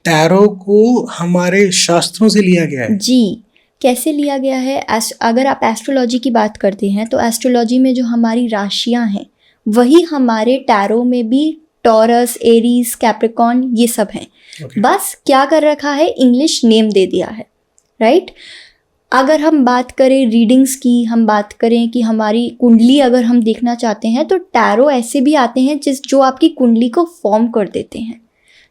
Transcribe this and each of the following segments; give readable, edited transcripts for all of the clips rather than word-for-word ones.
Tarot को हमारे शास्त्रों से लिया गया है। जी, कैसे लिया गया है? अगर आप एस्ट्रोलॉजी की बात करते हैं तो एस्ट्रोलॉजी में जो हमारी राशियां हैं वही हमारे टैरो में भी टॉरस, एरीज, कैप्रिकॉर्न ये सब हैं। Okay. बस क्या कर रखा है, इंग्लिश नेम दे दिया है, राइट? अगर हम बात करें रीडिंग्स की, हम बात करें कि हमारी कुंडली अगर हम देखना चाहते हैं तो टैरो ऐसे भी आते हैं जो आपकी कुंडली को फॉर्म कर देते हैं,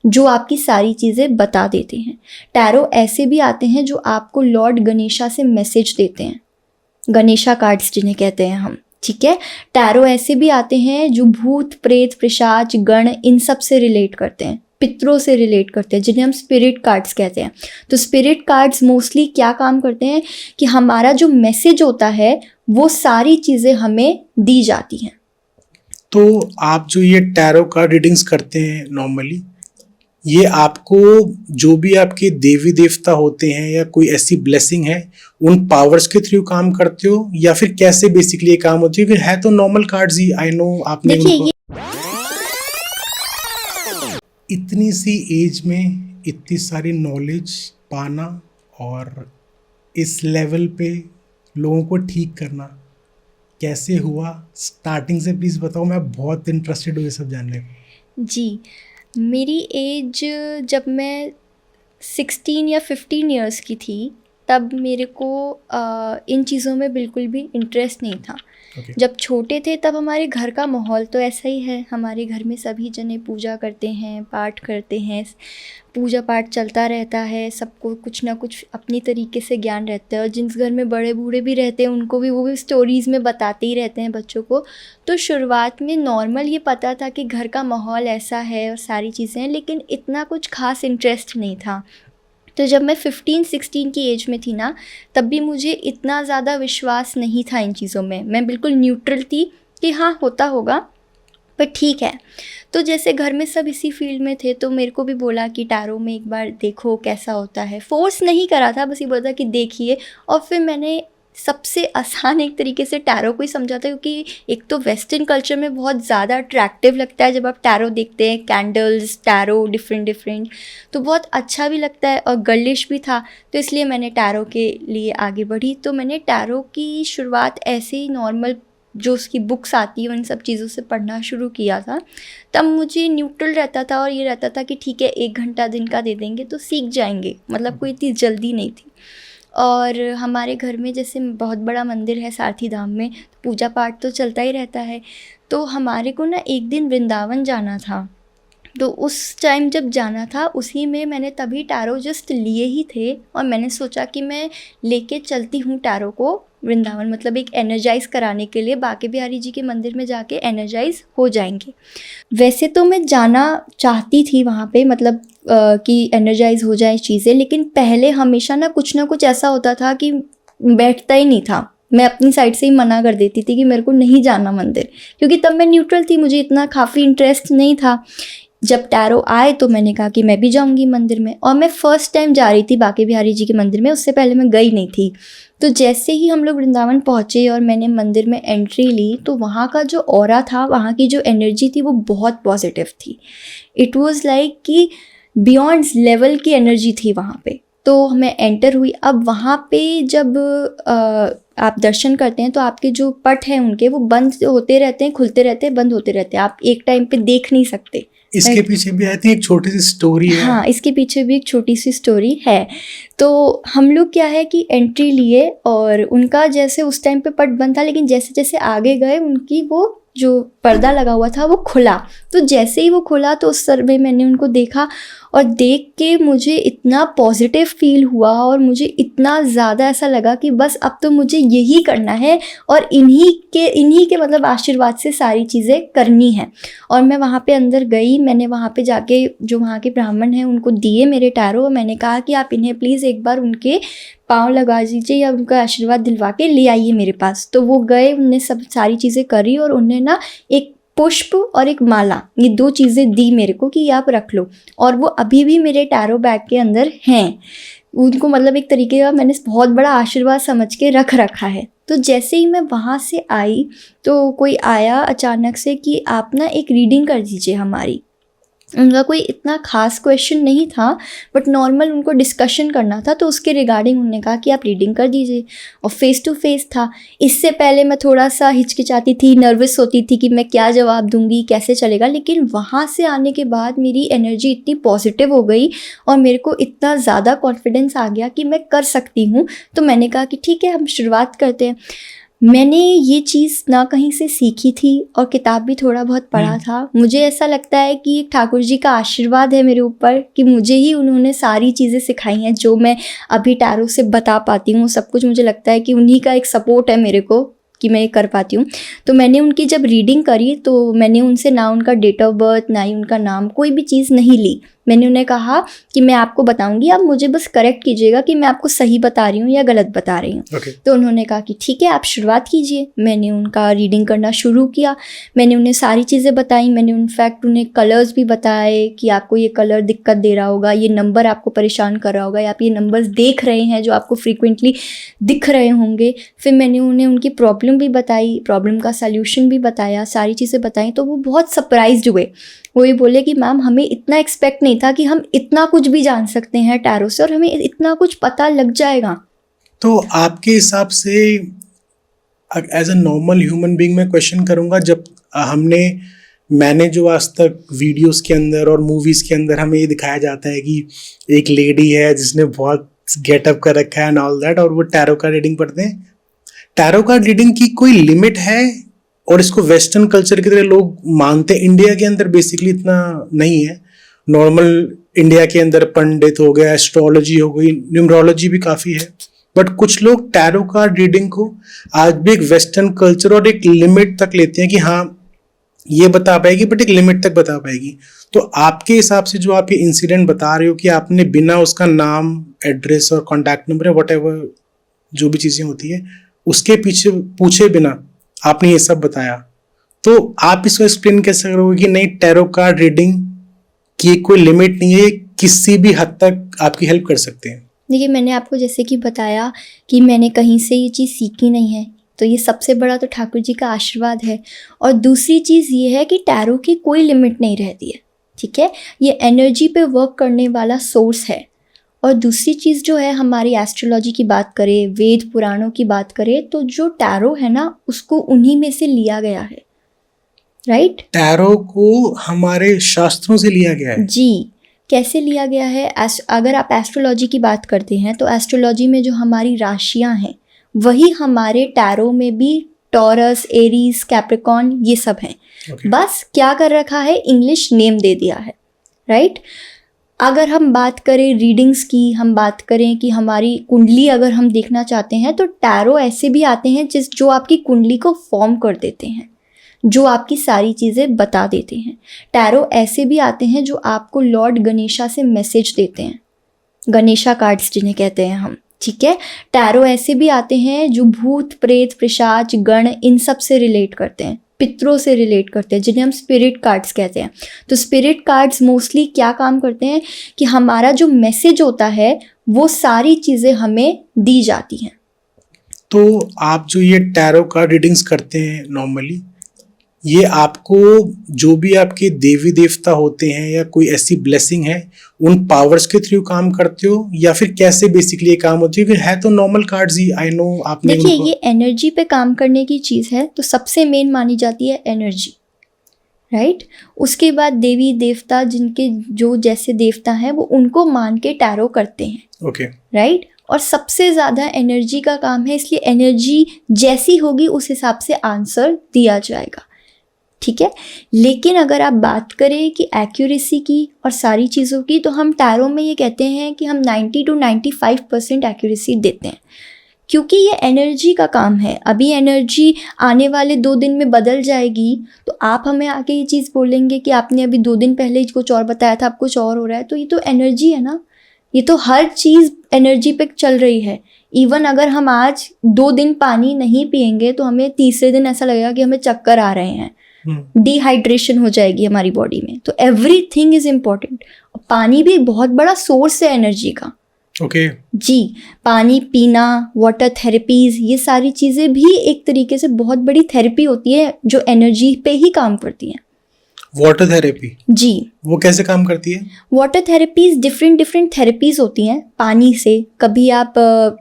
जो आपकी सारी चीज़ें बता देते हैं। टैरो ऐसे भी आते हैं जो आपको लॉर्ड गणेशा से मैसेज देते हैं, गणेशा कार्ड्स जिन्हें कहते हैं हम, ठीक है। टैरो ऐसे भी आते हैं जो भूत, प्रेत, पिशाच, गण इन सब से रिलेट करते हैं, पितरों से रिलेट करते हैं, जिन्हें हम स्पिरिट कार्ड्स कहते हैं। तो स्पिरिट कार्ड्स मोस्टली क्या काम करते हैं कि हमारा जो मैसेज होता है वो सारी चीज़ें हमें दी जाती हैं। तो आप जो ये टैरो कार्ड रीडिंग्स करते हैं नॉर्मली, ये आपको जो भी आपके देवी देवता होते हैं या कोई ऐसी ब्लेसिंग है उन पावर्स के थ्रू काम करते हो, या फिर कैसे बेसिकली ये काम होती है? क्योंकि है तो normal cards he, I know आपने देखिए, इतनी सी एज में इतनी सारी नॉलेज पाना और इस लेवल पे लोगों को ठीक करना कैसे हुआ? स्टार्टिंग से प्लीज़ बताओ, मैं बहुत इंटरेस्टेड हूँ ये सब जानने को। जी, मेरी एज जब मैं 16 या 15 इयर्स की थी तब मेरे को इन चीज़ों में बिल्कुल भी इंटरेस्ट नहीं था। Okay. जब छोटे थे तब हमारे घर का माहौल तो ऐसा ही है, हमारे घर में सभी जने पूजा करते हैं, पाठ करते हैं, पूजा पाठ चलता रहता है, सबको कुछ ना कुछ अपनी तरीके से ज्ञान रहता है, और जिस घर में बड़े बूढ़े भी रहते हैं उनको भी वो भी स्टोरीज़ में बताते ही रहते हैं बच्चों को। तो शुरुआत में नॉर्मल ये पता था कि घर का माहौल ऐसा है और सारी चीज़ें हैं, लेकिन इतना कुछ खास इंटरेस्ट नहीं था। तो जब मैं 15-16 की एज में थी ना, तब भी मुझे इतना ज़्यादा विश्वास नहीं था इन चीज़ों में, मैं बिल्कुल न्यूट्रल थी कि हाँ होता होगा पर ठीक है। तो जैसे घर में सब इसी फील्ड में थे तो मेरे को भी बोला कि टैरो में एक बार देखो कैसा होता है, फोर्स नहीं करा था, बस ये बोला था कि देखिए। और फिर मैंने सबसे आसान एक तरीके से टैरो को ही समझा था, क्योंकि एक तो वेस्टर्न कल्चर में बहुत ज़्यादा अट्रैक्टिव लगता है जब आप टैरो देखते हैं, कैंडल्स, टैरो डिफरेंट, तो बहुत अच्छा भी लगता है और गर्लिश भी था। तो इसलिए मैंने टैरो के लिए आगे बढ़ी। तो मैंने टैरो की शुरुआत ऐसे ही नॉर्मल जो उसकी बुक्स आती है उन सब चीज़ों से पढ़ना शुरू किया था। तब मुझे न्यूट्रल रहता था और ये रहता था कि ठीक है 1 घंटा दिन का दे देंगे तो सीख जाएंगे, मतलब कोई इतनी जल्दी नहीं थी। और हमारे घर में जैसे बहुत बड़ा मंदिर है सारथी धाम में, पूजा पाठ तो चलता ही रहता है। तो हमारे को ना एक दिन वृंदावन जाना था, तो उस टाइम जब जाना था उसी में मैंने तभी टैरो जस्ट लिए ही थे और मैंने सोचा कि मैं लेके चलती हूँ टैरो को वृंदावन, मतलब एक एनर्जाइज कराने के लिए, बांके बिहारी जी के मंदिर में जाके एनर्जाइज हो जाएंगे। वैसे तो मैं जाना चाहती थी वहाँ पे, मतलब कि एनर्जाइज हो जाए चीज़ें, लेकिन पहले हमेशा ना कुछ ऐसा होता था कि बैठता ही नहीं था। मैं अपनी साइड से ही मना कर देती थी कि मेरे को नहीं जाना मंदिर, क्योंकि तब मैं न्यूट्रल थी, मुझे इतना काफ़ी इंटरेस्ट नहीं था। जब टैरो आए तो मैंने कहा कि मैं भी जाऊंगी मंदिर में, और मैं फ़र्स्ट टाइम जा रही थी बांके बिहारी जी के मंदिर में, उससे पहले मैं गई नहीं थी। तो जैसे ही हम लोग वृंदावन पहुँचे और मैंने मंदिर में एंट्री ली तो वहाँ का जो ऑरा था, वहाँ की जो एनर्जी थी वो बहुत पॉजिटिव थी। इट वाज लाइक कि बियॉन्ड लेवल की एनर्जी थी वहाँ पे। तो मैं एंटर हुई। अब वहाँ पे जब आप दर्शन करते हैं तो आपके जो पट हैं उनके वो बंद होते रहते हैं, खुलते रहते हैं, बंद होते रहते हैं, आप एक टाइम पे देख नहीं सकते। इसके पीछे भी आई थिंक एक छोटी सी स्टोरी है। हाँ, इसके पीछे भी एक छोटी सी स्टोरी है। तो हम लोग क्या है कि एंट्री लिए और उनका जैसे उस टाइम पे पट बंद था, लेकिन जैसे जैसे आगे गए उनकी वो जो पर्दा लगा हुआ था वो खुला। तो जैसे ही वो खुला तो उस समय मैंने उनको देखा और देख के मुझे इतना पॉजिटिव फील हुआ और मुझे इतना ज़्यादा ऐसा लगा कि बस अब तो मुझे यही करना है और इन्हीं के मतलब आशीर्वाद से सारी चीज़ें करनी है। और मैं वहाँ पे अंदर गई, मैंने वहाँ पे जाके जो वहाँ के ब्राह्मण हैं उनको दिए मेरे टैरो, और मैंने कहा कि आप इन्हें प्लीज़ एक बार उनके पाँव लगा दीजिए या उनका आशीर्वाद दिलवा के ले आइए मेरे पास। तो वो गए, उनने सब सारी चीज़ें करी और उन्हें ना एक पुष्प और एक माला, ये 2 चीज़ें दी मेरे को कि आप रख लो, और वो अभी भी मेरे टैरो बैग के अंदर हैं। उनको मतलब एक तरीके का मैंने बहुत बड़ा आशीर्वाद समझ के रख रखा है। तो जैसे ही मैं वहाँ से आई तो कोई आया अचानक से कि आप ना एक रीडिंग कर दीजिए हमारी। उनका कोई इतना खास क्वेश्चन नहीं था, बट नॉर्मल उनको डिस्कशन करना था, तो उसके रिगार्डिंग उन्होंने कहा कि आप रीडिंग कर दीजिए। और फेस टू फेस था। इससे पहले मैं थोड़ा सा हिचकिचाती थी, नर्वस होती थी कि मैं क्या जवाब दूंगी, कैसे चलेगा, लेकिन वहाँ से आने के बाद मेरी एनर्जी इतनी पॉजिटिव हो गई और मेरे को इतना ज़्यादा कॉन्फिडेंस आ गया कि मैं कर सकती हूँ। तो मैंने कहा कि ठीक है, हम शुरुआत करते हैं। मैंने ये चीज़ ना कहीं से सीखी थी और किताब भी थोड़ा बहुत पढ़ा था। मुझे ऐसा लगता है कि ठाकुर जी का आशीर्वाद है मेरे ऊपर कि मुझे ही उन्होंने सारी चीज़ें सिखाई हैं जो मैं अभी टैरो से बता पाती हूँ। सब कुछ मुझे लगता है कि उन्हीं का एक सपोर्ट है मेरे को कि मैं ये कर पाती हूँ। तो मैंने उनकी जब रीडिंग करी तो मैंने उनसे ना उनका डेट ऑफ बर्थ, ना ही उनका नाम, कोई भी चीज़ नहीं ली। मैंने उन्हें कहा कि मैं आपको बताऊंगी, आप मुझे बस करेक्ट कीजिएगा कि मैं आपको सही बता रही हूँ या गलत बता रही हूँ। Okay. तो उन्होंने कहा कि ठीक है, आप शुरुआत कीजिए। मैंने उनका रीडिंग करना शुरू किया। मैंने उन्हें सारी चीज़ें बताई। मैंने इनफैक्ट उन्हें कलर्स भी बताए कि आपको ये कलर दिक्कत दे रहा होगा, ये नंबर आपको परेशान कर रहा होगा, या आप ये नंबर्स देख रहे हैं जो आपको फ्रीक्वेंटली दिख रहे होंगे। फिर मैंने उन्हें उनकी प्रॉब्लम भी बताई, प्रॉब्लम का सल्यूशन भी बताया, सारी चीज़ें बताई। तो वो बहुत सरप्राइज्ड हुए। वो ये बोले कि मैम, हमें इतना एक्सपेक्ट नहीं था कि हम इतना कुछ भी जान सकते हैं टैरो से और हमें इतना कुछ पता लग जाएगा। तो आपके हिसाब से as a normal human being मैं क्वेश्चन करूंगा, जब मैंने जो आज तक वीडियोस के अंदर और मूवीज के अंदर हमें ये दिखाया जाता है कि एक लेडी है जिसने बहुत गेटअप कर रखा है एंड ऑल दैट, और वो टैरो कार्ड रीडिंग पढ़ते हैं। टैरो कार्ड रीडिंग की कोई लिमिट है और इसको वेस्टर्न कल्चर की तरह लोग मानते हैं? इंडिया के अंदर बेसिकली इतना नहीं है। नॉर्मल इंडिया के अंदर पंडित हो गया, एस्ट्रोलॉजी हो गई, न्यूमरोलॉजी भी काफ़ी है, बट कुछ लोग टैरो कार्ड रीडिंग को आज भी एक वेस्टर्न कल्चर और एक लिमिट तक लेते हैं कि हाँ ये बता पाएगी, बट एक लिमिट तक बता पाएगी। तो आपके हिसाब से जो आप ये इंसिडेंट बता रहे हो कि आपने बिना उसका नाम, एड्रेस और कॉन्टैक्ट नंबर या वट एवर जो भी चीज़ें होती है उसके पीछे पूछे बिना आपने ये सब बताया, तो आप इसको एक्सप्लेन कैसे करोगे कि नहीं, टैरो कार्ड रीडिंग की कोई लिमिट नहीं है, किसी भी हद तक आपकी हेल्प कर सकते हैं? देखिए, मैंने आपको जैसे कि बताया कि मैंने कहीं से ये चीज़ सीखी नहीं है, तो ये सबसे बड़ा तो ठाकुर जी का आशीर्वाद है। और दूसरी चीज़ ये है कि टैरो की कोई लिमिट नहीं रहती है, ठीक है। ये एनर्जी पे वर्क करने वाला सोर्स है। और दूसरी चीज़ जो है, हमारी एस्ट्रोलॉजी की बात करें, वेद पुराणों की बात करें, तो जो टैरो है ना, उसको उन्हीं में से लिया गया है, राइट। टैरो को हमारे शास्त्रों से लिया गया है? जी। कैसे लिया गया है? अगर आप एस्ट्रोलॉजी की बात करते हैं तो एस्ट्रोलॉजी में जो हमारी राशियां हैं वही हमारे टैरो में भी टॉरस, एरीज, कैप्रिकॉर्न ये सब हैं। Okay. बस क्या कर रखा है, इंग्लिश नेम दे दिया है, राइट। अगर हम बात करें रीडिंग्स की, हम बात करें कि हमारी कुंडली अगर हम देखना चाहते हैं, तो टैरो ऐसे भी आते हैं जो आपकी कुंडली को फॉर्म कर देते हैं, जो आपकी सारी चीज़ें बता देते हैं। टैरो ऐसे भी आते हैं जो आपको लॉर्ड गणेशा से मैसेज देते हैं, गणेशा कार्ड्स जिन्हें कहते हैं हम, ठीक है। टैरो ऐसे भी आते हैं जो भूत, प्रेत, पिशाच, गण इन सब से रिलेट करते हैं, पितरों से रिलेट करते हैं, जिन्हें हम स्पिरिट कार्ड्स कहते हैं। तो स्पिरिट कार्ड्स मोस्टली क्या काम करते हैं कि हमारा जो मैसेज होता है वो सारी चीज़ें हमें दी जाती हैं। तो आप जो ये टैरो कार्ड रीडिंग्स करते हैं नॉर्मली, ये आपको जो भी आपके देवी देवता होते हैं या कोई ऐसी ब्लेसिंग है उन पावर्स के थ्रू काम करते हो, या फिर कैसे बेसिकली ये काम होती है? क्योंकि है तो normal cards he, I know आपने देखिए, ये एनर्जी पे काम करने की चीज़ है, तो सबसे मेन मानी जाती है एनर्जी, राइट। उसके बाद देवी देवता, जिनके जो जैसे देवता हैं वो उनको मान के टैरो करते हैं, ओके, राइट। और सबसे ज़्यादा एनर्जी का काम है, इसलिए एनर्जी जैसी होगी उस हिसाब से आंसर दिया जाएगा, ठीक है। लेकिन अगर आप बात करें कि एक्यूरेसी की और सारी चीज़ों की, तो हम टैरो में ये कहते हैं कि हम 90 to 95% एक्यूरेसी देते हैं, क्योंकि ये एनर्जी का काम है। अभी एनर्जी आने वाले 2 दिन में बदल जाएगी, तो आप हमें आके ये चीज़ बोलेंगे कि आपने अभी 2 दिन पहले कुछ और बताया था, अब कुछ और हो रहा है, तो ये तो एनर्जी है ना। ये तो हर चीज़ एनर्जी पे चल रही है। इवन अगर हम आज 2 दिन पानी नहीं पिएंगे तो हमें तीसरे दिन ऐसा लगेगा कि हमें चक्कर आ रहे हैं, डिहाइड्रेशन हो जाएगी हमारी बॉडी में। तो एवरीथिंग इज इम्पोर्टेंट। पानी भी बहुत बड़ा सोर्स है एनर्जी का, ओके जी। पानी पीना, वाटर थेरेपीज, ये सारी चीज़ें भी एक तरीके से बहुत बड़ी थेरेपी होती है जो एनर्जी पे ही काम करती हैं। वाटर थेरेपी, जी। वो कैसे काम करती है? वाटर थेरेपीज डिफरेंट थेरेपीज होती हैं पानी से। कभी आप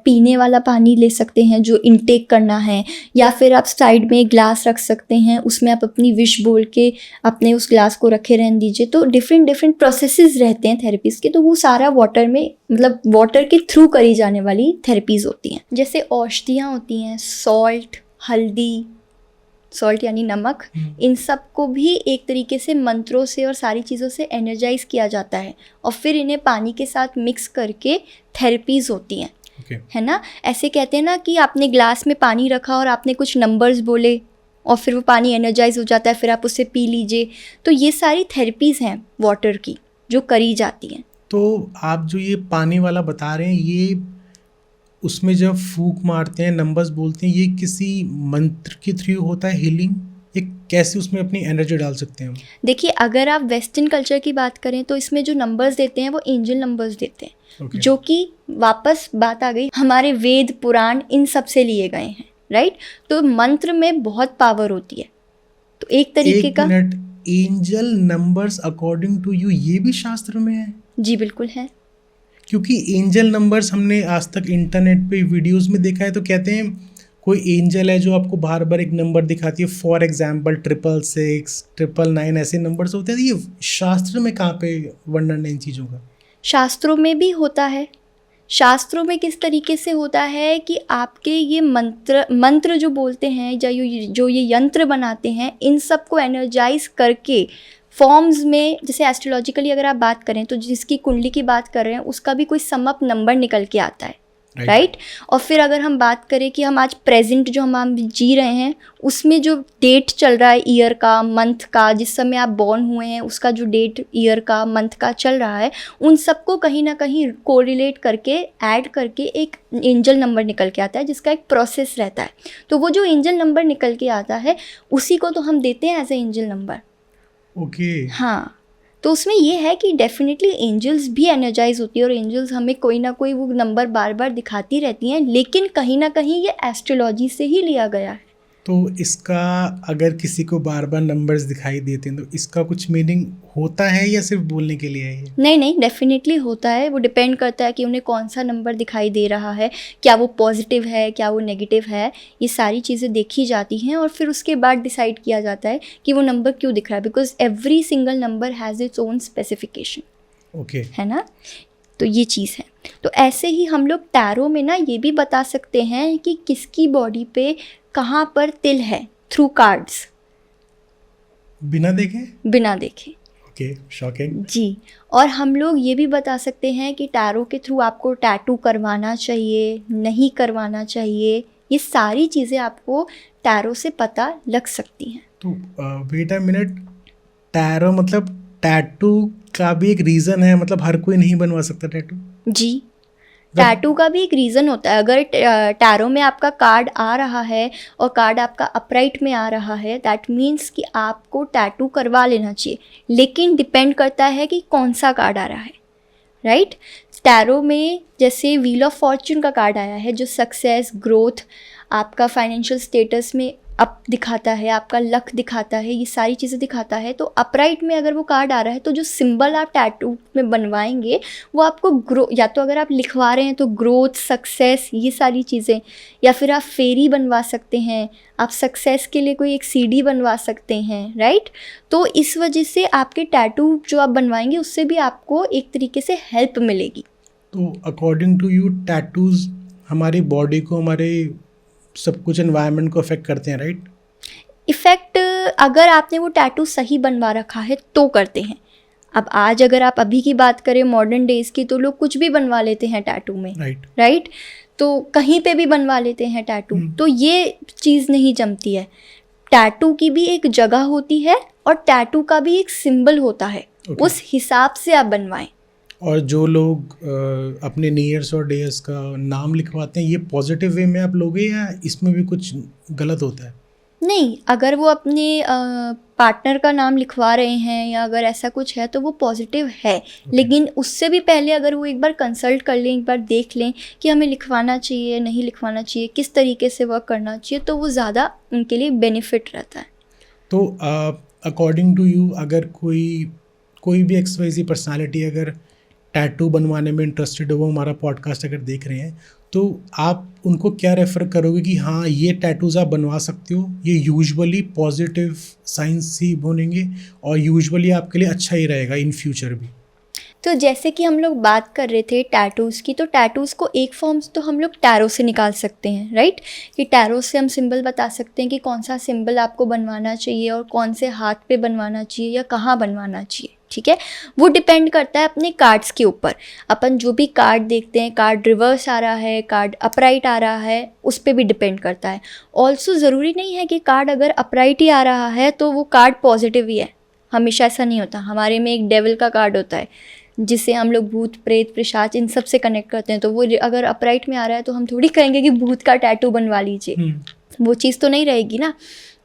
पीने वाला पानी ले सकते हैं जो इनटेक करना है, या फिर आप साइड में एक ग्लास रख सकते हैं, उसमें आप अपनी विश बोल के अपने उस ग्लास को रखे रहने दीजिए। तो डिफरेंट प्रोसेसेस रहते हैं थेरेपीज के, तो वो सारा वाटर में मतलब वाटर के थ्रू करी जाने वाली थेरेपीज होती हैं। जैसे औषधियाँ होती हैं, हल्दी, सॉल्ट यानी नमक, इन सब को भी एक तरीके से मंत्रों से और सारी चीज़ों से एनर्जाइज किया जाता है, और फिर इन्हें पानी के साथ मिक्स करके थेरेपीज होती हैं। है ना, ऐसे कहते हैं ना कि आपने ग्लास में पानी रखा और आपने कुछ नंबर्स बोले और फिर वो पानी एनर्जाइज हो जाता है, फिर आप उसे पी लीजिए। तो ये सारी थेरेपीज़ हैं वाटर की जो करी जाती हैं। तो आप जो ये पानी वाला बता रहे हैं, ये उसमें जब फूंक मारते हैं, नंबर्स बोलते हैं, ये किसी मंत्र के थ्रू होता है हीलिंग? ये कैसे उसमें अपनी एनर्जी डाल सकते हैं हम? देखिए, अगर आप वेस्टर्न कल्चर की बात करें तो इसमें जो नंबर्स देते हैं वो एंजल नंबर्स देते हैं, जो कि वापस बात आ गई हमारे वेद पुराण इन सब से लिए गए हैं, राइट। तो मंत्र में बहुत पावर होती है, तो एक तरीके का। Angel numbers according to you ये भी शास्त्र में है? जी बिल्कुल है। क्योंकि एंजल नंबर्स हमने आज तक इंटरनेट पे वीडियोस में देखा है, तो कहते हैं कोई एंजल है जो आपको बार बार एक नंबर दिखाती है, फॉर एग्जाम्पल 666, 999 ऐसे नंबर्स होते हैं। ये शास्त्र में कहाँ पे वर्णन है इन चीज़ों का? शास्त्रों में भी होता है। शास्त्रों में किस तरीके से होता है कि आपके ये मंत्र जो बोलते हैं या जो ये यंत्र बनाते हैं, इन सब को एनर्जाइज करके फॉर्म्स में, जैसे एस्ट्रोलॉजिकली अगर आप बात करें तो जिसकी कुंडली की बात कर रहे हैं उसका भी कोई सम अप नंबर निकल के आता है, राइट। और फिर अगर हम बात करें कि हम आज प्रेजेंट जो हम जी रहे हैं उसमें जो डेट चल रहा है, ईयर का, मंथ का, जिस समय आप बॉर्न हुए हैं उसका जो डेट ईयर का, मंथ का चल रहा है, उन सबको कहीं ना कहीं कोरिलेट करके ऐड करके एक एंजल नंबर निकल के आता है, जिसका एक प्रोसेस रहता है। तो वो जो एंजल नंबर निकल के आता है उसी को तो हम देते हैं as a angel number. Okay. हाँ, तो उसमें ये है कि डेफिनेटली एंजल्स भी एनर्जाइज होती है और एंजल्स हमें कोई ना कोई वो नंबर बार बार दिखाती रहती हैं, लेकिन कहीं ना कहीं ये एस्ट्रोलॉजी से ही लिया गया है। तो इसका अगर किसी को बार बार नंबर्स दिखाई देते हैं तो इसका कुछ मीनिंग होता है या सिर्फ बोलने के लिए है ये? नहीं, डेफिनेटली होता है। वो डिपेंड करता है कि उन्हें कौन सा नंबर दिखाई दे रहा है, क्या वो पॉजिटिव है, क्या वो नेगेटिव है। ये सारी चीज़ें देखी जाती हैं और फिर उसके बाद डिसाइड किया जाता है कि वो नंबर क्यों दिख रहा है, because every single number has its own specification. Okay, है ना, तो ये चीज़ है। तो ऐसे ही हम लोग टैरो में ना ये भी बता सकते हैं कि किसकी बॉडी पे कहाँ पर तिल है, थ्रू कार्ड्स, बिना देखे। Okay, shocking. जी। और हम लोग ये भी बता सकते हैं कि टैरो के थ्रू आपको टैटू करवाना चाहिए, नहीं करवाना चाहिए। ये सारी चीज़ें आपको टैरो से पता लग सकती हैं। तो वेट अ मिनट, टैरो मतलब टैटू का भी एक रीज़न है? मतलब हर कोई नहीं बनवा सकता टैटू? जी, टैटू का भी एक रीज़न होता है। अगर टैरो में आपका कार्ड आ रहा है और कार्ड आपका अपराइट में आ रहा है, दैट मीन्स कि आपको टैटू करवा लेना चाहिए, लेकिन डिपेंड करता है कि कौन सा कार्ड आ रहा है, राइट। टैरो में जैसे व्हील ऑफ फॉर्च्यून का कार्ड आया है जो सक्सेस, ग्रोथ, आपका फाइनेंशियल स्टेटस में अप दिखाता है, आपका लक दिखाता है, ये सारी चीज़ें दिखाता है। तो अपराइट में अगर वो कार्ड आ रहा है तो जो सिंबल आप टैटू में बनवाएंगे वो आपको ग्रो, या तो अगर आप लिखवा रहे हैं तो ग्रोथ, सक्सेस, ये सारी चीज़ें, या फिर आप फेरी बनवा सकते हैं, आप सक्सेस के लिए कोई एक सीडी बनवा सकते हैं, राइट। तो इस वजह से आपके टैटू जो आप बनवाएंगे उससे भी आपको एक तरीके से हेल्प मिलेगी। तो अकॉर्डिंग टू यू टैटूज हमारी बॉडी को, हमारे सब कुछ एनवायरनमेंट को अफेक्ट करते हैं, राइट? इफ़ेक्ट अगर आपने वो टैटू सही बनवा रखा है तो करते हैं। अब आज अगर आप अभी की बात करें मॉडर्न डेज़ की, तो लोग कुछ भी बनवा लेते हैं टैटू में, राइट। तो कहीं पे भी बनवा लेते हैं टैटू, तो ये चीज़ नहीं जमती है। टैटू की भी एक जगह होती है और टैटू का भी एक सिंबल होता है, उस हिसाब से आप बनवाएं। और जो लोग अपने नियर्स और डेयर्स का नाम लिखवाते हैं, ये पॉजिटिव वे में आप लोगे या इसमें भी कुछ गलत होता है? नहीं, अगर वो अपने पार्टनर का नाम लिखवा रहे हैं या अगर ऐसा कुछ है तो वो पॉजिटिव है। लेकिन उससे भी पहले अगर वो एक बार कंसल्ट कर लें, एक बार देख लें कि हमें लिखवाना चाहिए, नहीं लिखवाना चाहिए, किस तरीके से वर्क करना चाहिए, तो वो ज़्यादा उनके लिए बेनिफिट रहता है। तो अकॉर्डिंग टू यू अगर कोई भी XYZ पर्सनालिटी अगर टैटू बनवाने में इंटरेस्टेड हो, वो हमारा पॉडकास्ट अगर देख रहे हैं, तो आप उनको क्या रेफ़र करोगे कि हाँ ये टैटूज़ आप बनवा सकते हो, ये यूजुअली पॉजिटिव साइंस ही बनेंगे और यूजुअली आपके लिए अच्छा ही रहेगा इन फ्यूचर भी? तो जैसे कि हम लोग बात कर रहे थे टैटूज़ की, तो टैटूज़ को एक फॉर्म्स तो हम लोग टैरो से निकाल सकते हैं, राइट? कि टैरो से हम सिंबल बता सकते हैं कि कौन सा सिंबल आपको बनवाना चाहिए और कौन से हाथ पे बनवाना चाहिए या कहाँ बनवाना चाहिए, ठीक है? वो डिपेंड करता है अपने कार्ड्स के ऊपर। अपन जो भी कार्ड देखते हैं, कार्ड रिवर्स आ रहा है, कार्ड अपराइट आ रहा है, उस पर भी डिपेंड करता है। ऑल्सो ज़रूरी नहीं है कि कार्ड अगर अपराइट ही आ रहा है तो वो कार्ड पॉजिटिव ही है, हमेशा ऐसा नहीं होता। हमारे में एक डेविल का कार्ड होता है जिससे हम लोग भूत प्रेत पिशाच इन सब से कनेक्ट करते हैं, तो वो अगर अपराइट में आ रहा है तो हम थोड़ी कहेंगे कि भूत का टैटू बनवा लीजिए, वो चीज़ तो नहीं रहेगी ना।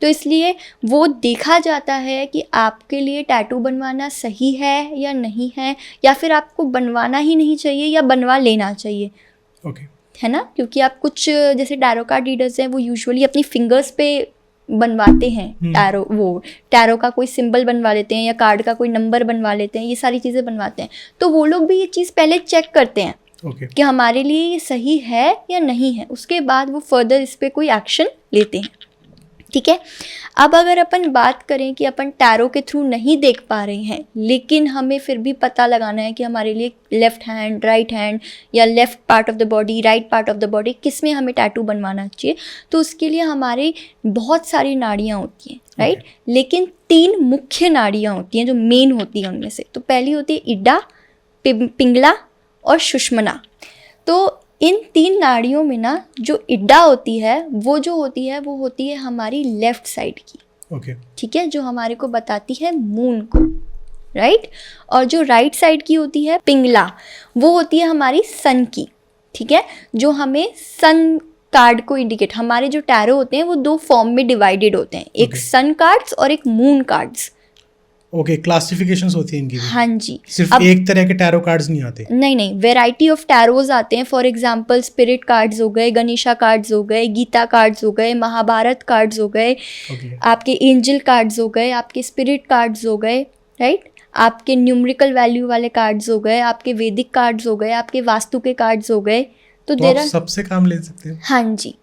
तो इसलिए वो देखा जाता है कि आपके लिए टैटू बनवाना सही है या नहीं है, या फिर आपको बनवाना ही नहीं चाहिए या बनवा लेना चाहिए, ओके है ना? क्योंकि आप कुछ जैसे टैरो कार्ड रीडर्स हैं वो यूजुअली अपनी फिंगर्स पे बनवाते हैं टैरो का कोई सिंबल बनवा लेते हैं या कार्ड का कोई नंबर बनवा लेते हैं, ये सारी चीज़ें बनवाते हैं। तो वो लोग भी ये चीज़ पहले चेक करते हैं कि हमारे लिए ये सही है या नहीं है, उसके बाद वो फर्दर इस पर कोई एक्शन लेते हैं, ठीक है? अब अगर अपन बात करें कि अपन टैरो के थ्रू नहीं देख पा रहे हैं, लेकिन हमें फिर भी पता लगाना है कि हमारे लिए लेफ़्ट हैंड, राइट हैंड या left part of the body, right part of the body, किस में हमें टैटू बनवाना चाहिए, तो उसके लिए हमारी बहुत सारी नाड़ियाँ होती हैं, राइट? लेकिन 3 मुख्य नाड़ियाँ होती हैं जो मेन होती हैं उनमें से। तो पहली होती है इड्डा, पिंगला और सुषुम्ना। तो इन 3 नाड़ियों में ना जो इड्डा होती है वो होती है हमारी लेफ्ट साइड की, ठीक है, जो हमारे को बताती है मून को, राइट? और जो राइट साइड की होती है पिंगला, वो होती है हमारी सन की, ठीक है, जो हमें सन कार्ड को इंडिकेट। हमारे जो टैरो होते हैं वो 2 फॉर्म में डिवाइडेड होते हैं, एक सन कार्ड्स और एक मून कार्ड्स। ओके, क्लासिफिकेशंस होती हैं इनकी भी? हाँ जी। सिर्फ एक तरह के टैरो कार्ड्स नहीं आते? नहीं, वेराइटी ऑफ टैरोज आते हैं। फॉर एग्जांपल स्पिरिट कार्ड्स हो गए, गणेशा कार्ड्स हो गए, गीता कार्ड्स हो गए, महाभारत कार्ड्स हो गए, आपके एंजल कार्ड्स हो गए, आपके स्पिरिट कार्ड्स हो गए, राइट? आपके न्यूमेरिकल वैल्यू वाले कार्ड्स हो गए, आपके वैदिक कार्ड्स हो गए, आपके वास्तु के कार्ड्स हो गए। तो आप सबसे काम ले सकते हैं? हाँ जी।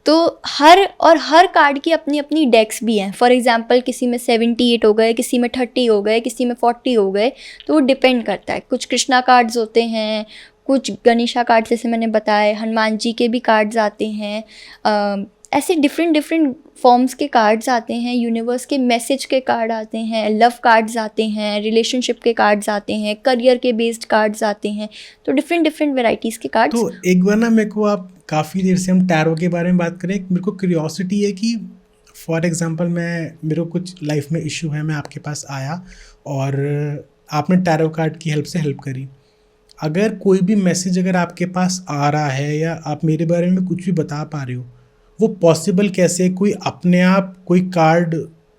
तो हर कार्ड की अपनी अपनी डेक्स भी हैं। फॉर एग्जांपल किसी में 78 हो गए, किसी में 30 हो गए, किसी में 40 हो गए, तो वो डिपेंड करता है। कुछ कृष्णा कार्ड्स होते हैं, कुछ गणेशा कार्ड्स जैसे मैंने बताया, हनुमान जी के भी कार्ड्स आते हैं, ऐसे डिफरेंट फॉर्म्स के कार्ड्स आते हैं, यूनिवर्स के मैसेज के कार्ड आते हैं, लव कार्ड्स आते हैं, रिलेशनशिप के कार्ड्स आते हैं, करियर के बेस्ड कार्ड्स आते हैं, तो डिफरेंट वेराइटीज़ के कार्ड्स। तो एक बार ना मेरे को, आप काफ़ी देर से हम टैरो के बारे में बात करें, मेरे को क्यूरियोसिटी है कि फॉर एग्जांपल मेरे को कुछ लाइफ में इशू है, मैं आपके पास आया और आपने टैरो कार्ड की हेल्प से हेल्प करी। अगर कोई भी मैसेज अगर आपके पास आ रहा है या आप मेरे बारे में कुछ भी बता पा रहे हो, वो पॉसिबल कैसे? कोई अपने आप कोई कार्ड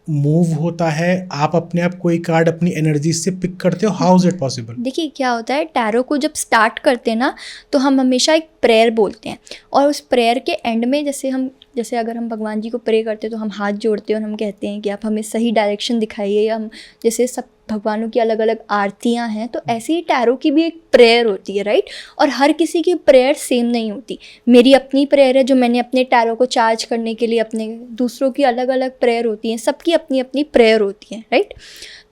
मूव होता है, आप अपने आप कोई कार्ड अपनी एनर्जी से पिक करते हो, हाउ इज इट पॉसिबल? देखिए क्या होता है, टैरो को जब स्टार्ट करते हैं ना तो हम हमेशा एक प्रेयर बोलते हैं, और उस प्रेयर के एंड में जैसे अगर हम भगवान जी को प्रे करते हैं तो हम हाथ जोड़ते हैं और हम कहते हैं कि आप हमें सही डायरेक्शन दिखाइए, या हम जैसे सब भगवानों की अलग अलग आरतियां हैं, तो ऐसे ही टैरो की भी एक प्रेयर होती है, राइट? और हर किसी की प्रेयर सेम नहीं होती। मेरी अपनी प्रेयर है जो मैंने अपने टैरो को चार्ज करने के लिए, अपने दूसरों की अलग अलग प्रेयर होती हैं, सबकी अपनी अपनी प्रेयर होती है, राइट?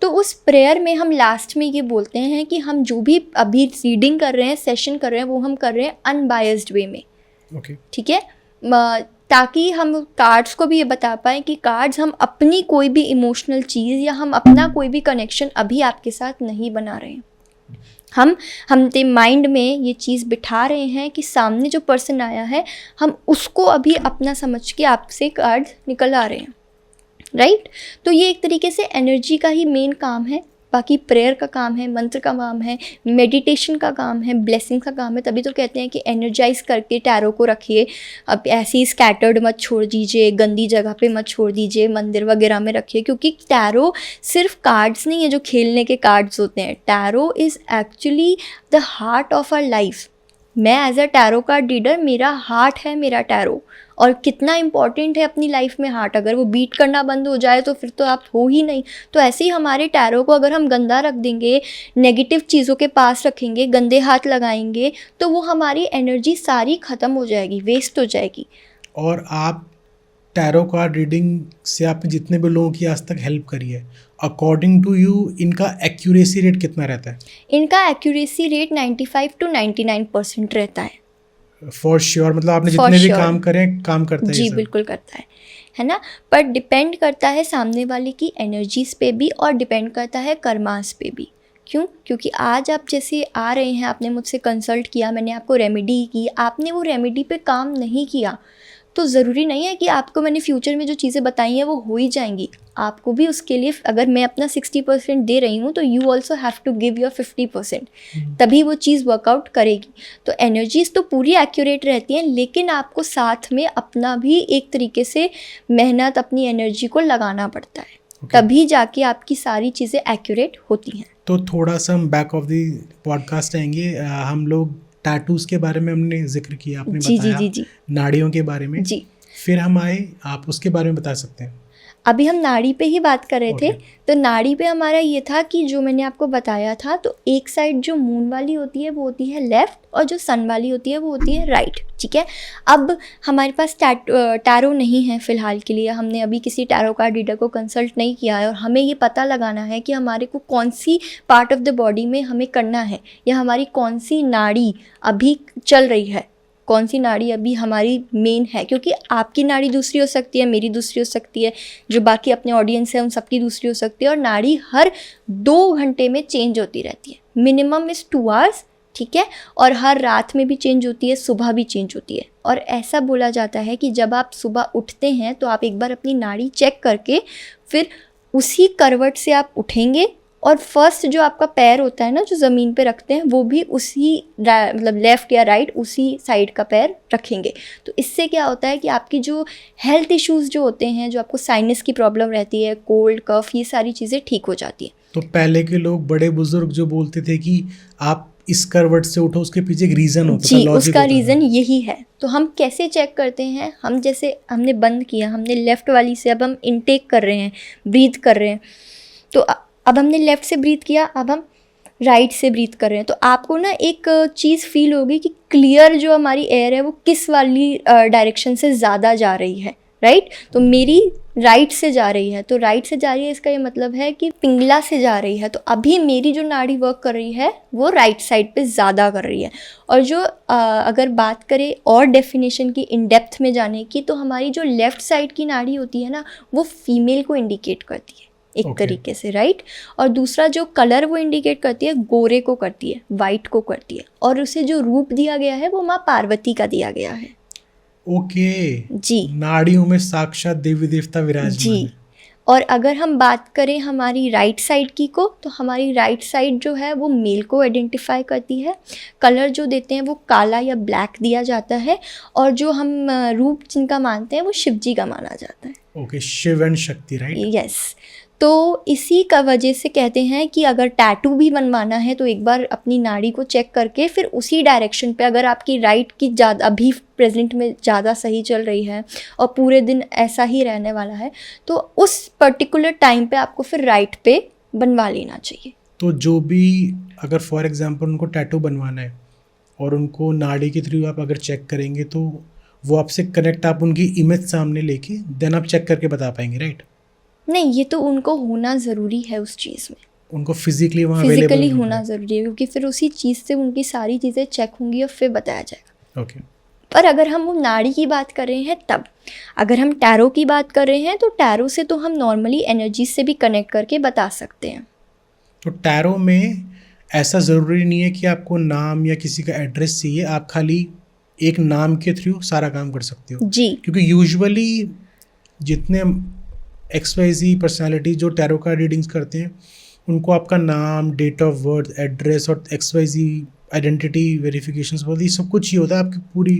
तो उस प्रेयर में हम लास्ट में ये बोलते हैं कि हम जो भी अभी रीडिंग कर रहे हैं, सेशन कर रहे हैं, वो हम कर रहे हैं अनबायस्ड वे में, ठीक है? ताकि हम कार्ड्स को भी ये बता पाएँ कि कार्ड्स हम अपनी कोई भी इमोशनल चीज़ या हम अपना कोई भी कनेक्शन अभी आपके साथ नहीं बना रहे हैं। हम माइंड में ये चीज़ बिठा रहे हैं कि सामने जो पर्सन आया है, हम उसको अभी अपना समझ के आपसे कार्ड्स निकल आ रहे हैं, राइट? तो ये एक तरीके से एनर्जी का ही मेन काम है। बाकी प्रेयर का काम है, मंत्र का काम है, मेडिटेशन का काम है, ब्लेसिंग का काम है। तभी तो कहते हैं कि एनर्जाइज करके टैरो को रखिए, अब ऐसे ही स्कैटर्ड मत छोड़ दीजिए, गंदी जगह पे मत छोड़ दीजिए, मंदिर वगैरह में रखिए, क्योंकि टैरो सिर्फ कार्ड्स नहीं है जो खेलने के कार्ड्स होते हैं। Tarot is actually the heart of our life. मैं as a tarot card reader, मेरा हार्ट है मेरा टैरो, और कितना इम्पॉर्टेंट है अपनी लाइफ में हार्ट। अगर वो बीट करना बंद हो जाए तो फिर तो आप हो ही नहीं। तो ऐसे ही हमारे टैरो को अगर हम गंदा रख देंगे, नेगेटिव चीज़ों के पास रखेंगे, गंदे हाथ लगाएंगे, तो वो हमारी एनर्जी सारी ख़त्म हो जाएगी, वेस्ट हो जाएगी। और आप टैरो कार्ड रीडिंग से आपने जितने भी लोगों की आज तक हेल्प करी है, अकॉर्डिंग टू यू इनका एक्यूरेसी रेट कितना रहता है? इनका एक्यूरेसी रेट 95 to 99% रहता है। फॉर श्योर, मतलब आपने For जितने भी sure. काम करे काम करता है ये जी सब? बिल्कुल करता है ना। पर डिपेंड करता है सामने वाले की एनर्जीज पे भी, और डिपेंड करता है कर्मास पे भी। क्यों? क्योंकि आज आप जैसे आ रहे हैं, आपने मुझसे कंसल्ट किया, मैंने आपको रेमेडी की, आपने वो रेमेडी पे काम नहीं किया, तो ज़रूरी नहीं है कि आपको मैंने फ्यूचर में जो चीज़ें बताई हैं वो हो ही जाएंगी। आपको भी उसके लिए, अगर मैं अपना 60% दे रही हूँ, तो you also have to give your 50%, तभी वो चीज़ वर्कआउट करेगी। तो एनर्जीज तो पूरी एक्यूरेट रहती हैं, लेकिन आपको साथ में अपना भी एक तरीके से मेहनत, अपनी एनर्जी को लगाना पड़ता है, तभी जाके आपकी सारी चीज़ें एक्यूरेट होती हैं। तो थोड़ा सा हम बैक ऑफ द पॉडकास्ट आएंगे। हम लोग टैटूज के बारे में हमने जिक्र किया, आपने जी बताया जी जी नाड़ियों के बारे में जी। फिर हम आए, आप उसके बारे में बता सकते हैं? अभी हम नाड़ी पे ही बात कर रहे थे। Okay. तो नाड़ी पे हमारा ये था कि जो मैंने आपको बताया था, तो एक साइड जो मून वाली होती है वो होती है लेफ़्ट, और जो सन वाली होती है वो होती है राइट। ठीक है। अब हमारे पास टैरो नहीं है फ़िलहाल के लिए, हमने अभी किसी टैरो कार्ड रीडर को कंसल्ट नहीं किया है, और हमें ये पता लगाना है कि हमारे को कौन सी पार्ट ऑफ द बॉडी में हमें करना है, या हमारी कौन सी नाड़ी अभी चल रही है, कौन सी नाड़ी अभी हमारी मेन है। क्योंकि आपकी नाड़ी दूसरी हो सकती है, मेरी दूसरी हो सकती है, जो बाकी अपने ऑडियंस है उन सबकी दूसरी हो सकती है, और नाड़ी हर 2 घंटे में चेंज होती रहती है, मिनिमम इज़ 2 आवर्स। ठीक है। और हर रात में भी चेंज होती है, सुबह भी चेंज होती है। और ऐसा बोला जाता है कि जब आप सुबह उठते हैं तो आप एक बार अपनी नाड़ी चेक करके फिर उसी करवट से आप उठेंगे, और फर्स्ट जो आपका पैर होता है ना, जो ज़मीन पे रखते हैं, वो भी उसी मतलब लेफ़्ट या राइट उसी साइड का पैर रखेंगे। तो इससे क्या होता है कि आपकी जो हेल्थ इश्यूज़ जो होते हैं, जो आपको साइनस की प्रॉब्लम रहती है, कोल्ड कफ, ये सारी चीज़ें ठीक हो जाती हैं। तो पहले के लोग, बड़े बुजुर्ग जो बोलते थे कि आप इस करवट से उठो, उसके पीछे एक रीज़न होता था, जी, लॉजिक उसका होता था। रीज़न यही है। तो हम कैसे चेक करते हैं? हम जैसे हमने बंद किया, हमने लेफ़्ट वाली से अब हम इनटेक कर रहे हैं, ब्रीथ कर रहे हैं। तो अब हमने लेफ़्ट से ब्रीथ किया, अब हम राइट से ब्रीथ कर रहे हैं। तो आपको ना एक चीज़ फील होगी कि क्लियर जो हमारी एयर है वो किस वाली डायरेक्शन से ज़्यादा जा रही है, राइट। तो मेरी राइट से जा रही है, तो राइट से जा रही है, इसका ये मतलब है कि पिंगला से जा रही है। तो अभी मेरी जो नाड़ी वर्क कर रही है वो राइट साइड पे ज़्यादा कर रही है। और जो अगर बात करें और डेफिनेशन की, इन डेप्थ में जाने की, तो हमारी जो लेफ़्ट साइड की नाड़ी होती है ना, वो फीमेल को इंडिकेट करती है एक तरीके से, राइट। और दूसरा जो कलर वो इंडिकेट करती है, गोरे को करती है, वाइट को करती है। और उसे जो रूप दिया गया है वो माँ पार्वती का दिया गया है। ओके जी। नाड़ियों में साक्षात देवी देवता विराजमान जी। है। और अगर हम बात करें हमारी राइट साइड की को, तो हमारी राइट साइड जो है वो मेल को आइडेंटिफाई करती है। कलर जो देते हैं वो काला या ब्लैक दिया जाता है। और जो हम रूप जिनका मानते हैं वो शिव जी का माना जाता है। ओके, शिव एंड शक्ति, राइट। यस। तो इसी का वजह से कहते हैं कि अगर टैटू भी बनवाना है तो एक बार अपनी नाड़ी को चेक करके फिर उसी डायरेक्शन पे, अगर आपकी राइट की ज़्यादा अभी प्रेजेंट में ज़्यादा सही चल रही है और पूरे दिन ऐसा ही रहने वाला है, तो उस पर्टिकुलर टाइम पे आपको फिर राइट पे बनवा लेना चाहिए। तो जो भी, अगर फॉर एग्जांपल उनको टैटू बनवाना है और उनको नाड़ी के थ्रू आप अगर चेक करेंगे तो वो आपसे कनेक्ट, आप उनकी इमेज सामने लेके देन आप चेक करके बता पाएंगे, राइट? नहीं, ये तो उनको होना ज़रूरी है उस चीज़ में, उनको फिजिकली वहाँ फिजिकली होना ज़रूरी है, क्योंकि फिर उसी चीज़ से उनकी सारी चीज़ें चेक होंगी और फिर बताया जाएगा। ओके। पर अगर हम वो नाड़ी की बात कर रहे हैं तब, अगर हम टैरो की बात कर रहे हैं तो टैरो से तो हम नॉर्मली एनर्जी से भी कनेक्ट करके बता सकते हैं। तो टैरो में ऐसा ज़रूरी नहीं है कि आपको नाम या किसी का एड्रेस चाहिए, आप खाली एक नाम के थ्रू सारा काम कर सकते हो। जी। क्योंकि यूजुअली जितने XYZ पर्सनालिटी जो टैरो कार्ड रीडिंग्स करते हैं, उनको आपका नाम, डेट ऑफ बर्थ, एड्रेस और XYZ आइडेंटिटी वेरिफिकेशंस बोलते ये सब कुछ ही होता है आपकी पूरी।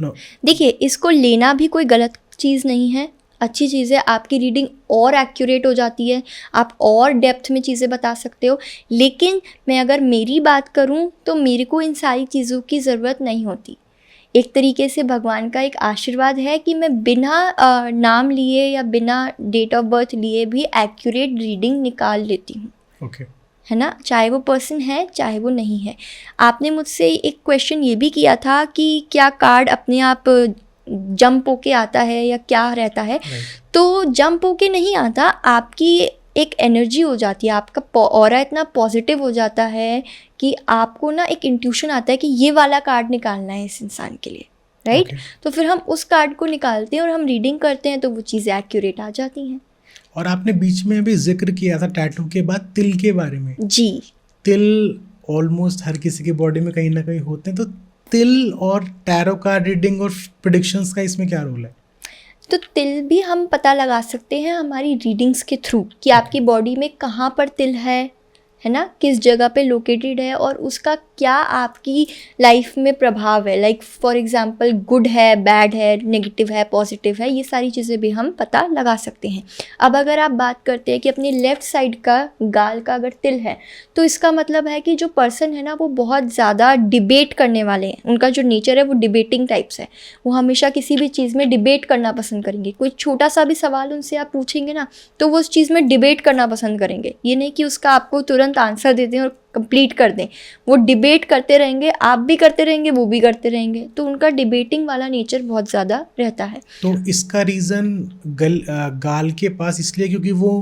नो, देखिए, इसको लेना भी कोई गलत चीज़ नहीं है, अच्छी चीज़ है, आपकी रीडिंग और एक्यूरेट हो जाती है, आप और डेप्थ में चीज़ें बता सकते हो। लेकिन मैं अगर मेरी बात करूं तो मेरे को इन सारी चीज़ों की ज़रूरत नहीं होती। एक तरीके से भगवान का एक आशीर्वाद है कि मैं बिना नाम लिए या बिना डेट ऑफ बर्थ लिए भी एक्यूरेट रीडिंग निकाल लेती हूँ। ओके। है ना, चाहे वो पर्सन है चाहे वो नहीं है। आपने मुझसे एक क्वेश्चन ये भी किया था कि क्या कार्ड अपने आप जंप होके आता है या क्या रहता है। तो जंप होके नहीं आता, आपकी एक एनर्जी हो जाती है, आपका ऑरा इतना पॉजिटिव हो जाता है कि आपको ना एक इंट्यूशन आता है कि ये वाला कार्ड निकालना है इस इंसान के लिए, राइट। तो फिर हम उस कार्ड को निकालते हैं और हम रीडिंग करते हैं तो वो चीज़ें एक्यूरेट आ जाती हैं। और आपने बीच में अभी जिक्र किया था टैटू के बाद तिल के बारे में। जी, तिल ऑलमोस्ट हर किसी के बॉडी में कहीं ना कहीं होते हैं, तो तिल और टैरो कार्ड रीडिंग और प्रेडिक्शंस का इसमें क्या रोल है? तो तिल भी हम पता लगा सकते हैं हमारी रीडिंग्स के थ्रू कि आपकी बॉडी में कहाँ पर तिल है ना, किस जगह पे लोकेटेड है और उसका क्या आपकी लाइफ में प्रभाव है। लाइक फॉर एग्जांपल गुड है, बैड है, नेगेटिव है, पॉजिटिव है, ये सारी चीज़ें भी हम पता लगा सकते हैं। अब अगर आप बात करते हैं कि अपने लेफ़्ट साइड का गाल का अगर तिल है तो इसका मतलब है कि जो पर्सन है ना वो बहुत ज़्यादा डिबेट करने वाले हैं, उनका जो नेचर है वो डिबेटिंग टाइप्स है, वो हमेशा किसी भी चीज़ में डिबेट करना पसंद करेंगे। कोई छोटा सा भी सवाल उनसे आप पूछेंगे ना तो वो उस चीज़ में डिबेट करना पसंद करेंगे। ये नहीं कि उसका आपको तुरंत आंसर दे दें और कंप्लीट कर दें, वो डिबेट करते रहेंगे, आप भी करते रहेंगे, वो भी करते रहेंगे। तो उनका डिबेटिंग वाला नेचर बहुत ज़्यादा रहता है। तो इसका रीज़न गाल के पास इसलिए क्योंकि वो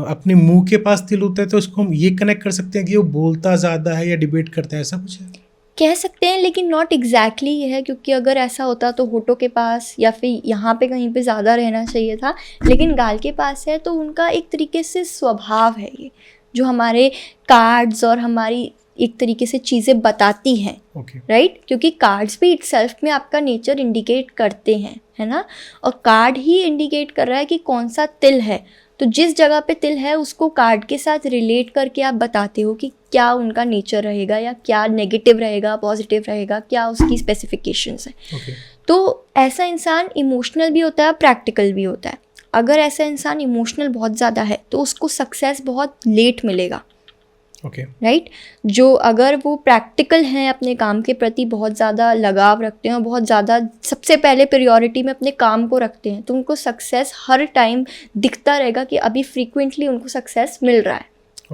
अपने मुंह के पास तिल होता है, तो उसको हम ये कनेक्ट कर सकते हैं कि वो बोलता ज़्यादा है या डिबेट करता है, ऐसा कुछ है? कह सकते हैं, लेकिन नॉट एग्जैक्टली ये है, क्योंकि अगर ऐसा होता तो होठों के पास या फिर यहाँ पे कहीं पे ज़्यादा रहना चाहिए था, लेकिन गाल के पास है तो उनका एक तरीके से स्वभाव है ये, जो हमारे कार्ड्स और हमारी एक तरीके से चीज़ें बताती हैं, राइट। क्योंकि कार्ड्स भी इटसेल्फ में आपका नेचर इंडिकेट करते हैं, है ना, और कार्ड ही इंडिकेट कर रहा है कि कौन सा तिल है। तो जिस जगह पे तिल है उसको कार्ड के साथ रिलेट करके आप बताते हो कि क्या उनका नेचर रहेगा या क्या नेगेटिव रहेगा, पॉजिटिव रहेगा, क्या उसकी स्पेसिफिकेशंस हैं। तो ऐसा इंसान इमोशनल भी होता है, प्रैक्टिकल भी होता है। अगर ऐसा इंसान इमोशनल बहुत ज़्यादा है तो उसको सक्सेस बहुत लेट मिलेगा, राइट। जो अगर वो प्रैक्टिकल हैं, अपने काम के प्रति बहुत ज़्यादा लगाव रखते हैं और बहुत ज़्यादा सबसे पहले प्रायोरिटी में अपने काम को रखते हैं, तो उनको सक्सेस हर टाइम दिखता रहेगा कि अभी फ्रीक्वेंटली उनको सक्सेस मिल रहा है,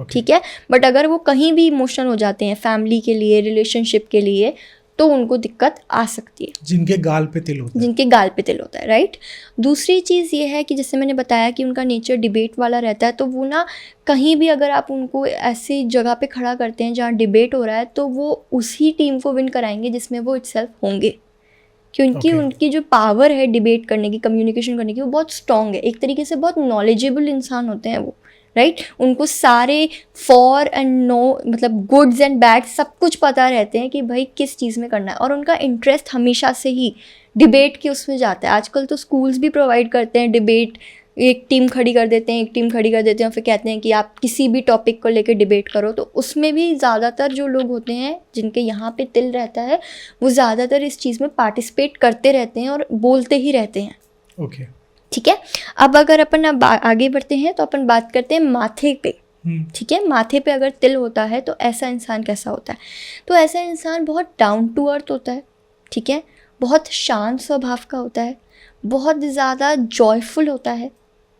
ठीक है। बट अगर वो कहीं भी इमोशनल हो जाते हैं फैमिली के लिए, रिलेशनशिप के लिए, तो उनको दिक्कत आ सकती है। जिनके गाल पे तिल होता है, जिनके गाल पे तिल होता है, राइट। दूसरी चीज़ ये है कि जैसे मैंने बताया कि उनका नेचर डिबेट वाला रहता है, तो वो ना कहीं भी अगर आप उनको ऐसी जगह पे खड़ा करते हैं जहाँ डिबेट हो रहा है तो वो उसी टीम को विन कराएंगे जिसमें वो इटसेल्फ होंगे, क्योंकि उनकी जो पावर है डिबेट करने की, कम्युनिकेशन करने की, वो बहुत स्ट्रॉन्ग है। एक तरीके से बहुत नॉलेजेबल इंसान होते हैं वो, राइट। उनको सारे फॉर एंड नो, मतलब गुड्स एंड बैड सब कुछ पता रहते हैं कि भाई किस चीज़ में करना है, और उनका इंटरेस्ट हमेशा से ही डिबेट के उसमें जाता है। आजकल तो स्कूल्स भी प्रोवाइड करते हैं डिबेट, एक टीम खड़ी कर देते हैं, एक टीम खड़ी कर देते हैं और फिर कहते हैं कि आप किसी भी टॉपिक को लेकर डिबेट करो। तो उसमें भी ज़्यादातर जो लोग होते हैं जिनके यहाँ पे तिल रहता है वो ज़्यादातर इस चीज़ में पार्टिसिपेट करते रहते हैं और बोलते ही रहते हैं। ठीक है। अब अगर अपन आगे बढ़ते हैं तो अपन बात करते हैं माथे पे, ठीक है। माथे पे अगर तिल होता है तो ऐसा इंसान कैसा होता है? तो ऐसा इंसान बहुत डाउन टू अर्थ होता है, ठीक है, बहुत शांत स्वभाव का होता है, बहुत ज़्यादा जॉयफुल होता है।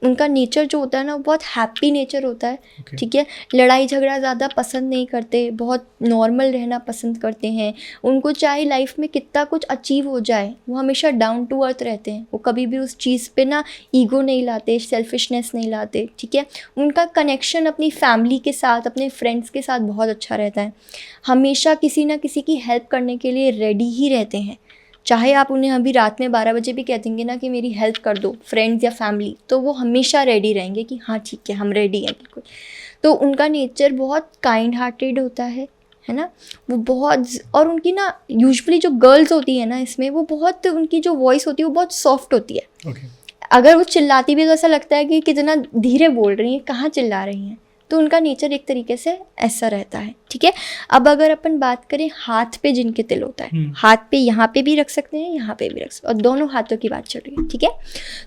उनका नेचर जो होता है ना वो बहुत हैप्पी नेचर होता है, ठीक है। लड़ाई झगड़ा ज़्यादा पसंद नहीं करते, बहुत नॉर्मल रहना पसंद करते हैं। उनको चाहे लाइफ में कितना कुछ अचीव हो जाए वो हमेशा डाउन टू अर्थ रहते हैं। वो कभी भी उस चीज़ पे ना ईगो नहीं लाते, सेल्फिशनेस नहीं लाते, ठीक है। उनका कनेक्शन अपनी फैमिली के साथ, अपने फ्रेंड्स के साथ बहुत अच्छा रहता है। हमेशा किसी ना किसी की हेल्प करने के लिए रेडी ही रहते हैं। चाहे आप उन्हें अभी रात में 12 बजे भी कह देंगे ना कि मेरी हेल्प कर दो, फ्रेंड्स या फैमिली, तो वो हमेशा रेडी रहेंगे कि हाँ ठीक है हम रेडी हैं, बिल्कुल। तो उनका नेचर बहुत काइंड हार्टेड होता है ना, वो बहुत, और उनकी ना यूजुअली जो गर्ल्स होती है ना इसमें, वो बहुत, उनकी जो वॉइस होती है वो बहुत सॉफ्ट होती है। अगर वो चिल्लाती भी तो ऐसा लगता है कि कितना धीरे बोल रही हैं, कहाँ चिल्ला रही हैं। तो उनका नेचर एक तरीके से ऐसा रहता है, ठीक है। अब अगर अपन बात करें हाथ पे जिनके तिल होता है, हाथ पे यहाँ पे भी रख सकते हैं, यहाँ पे भी रख सकते हैं, और दोनों हाथों की बात चल रही है, ठीक है।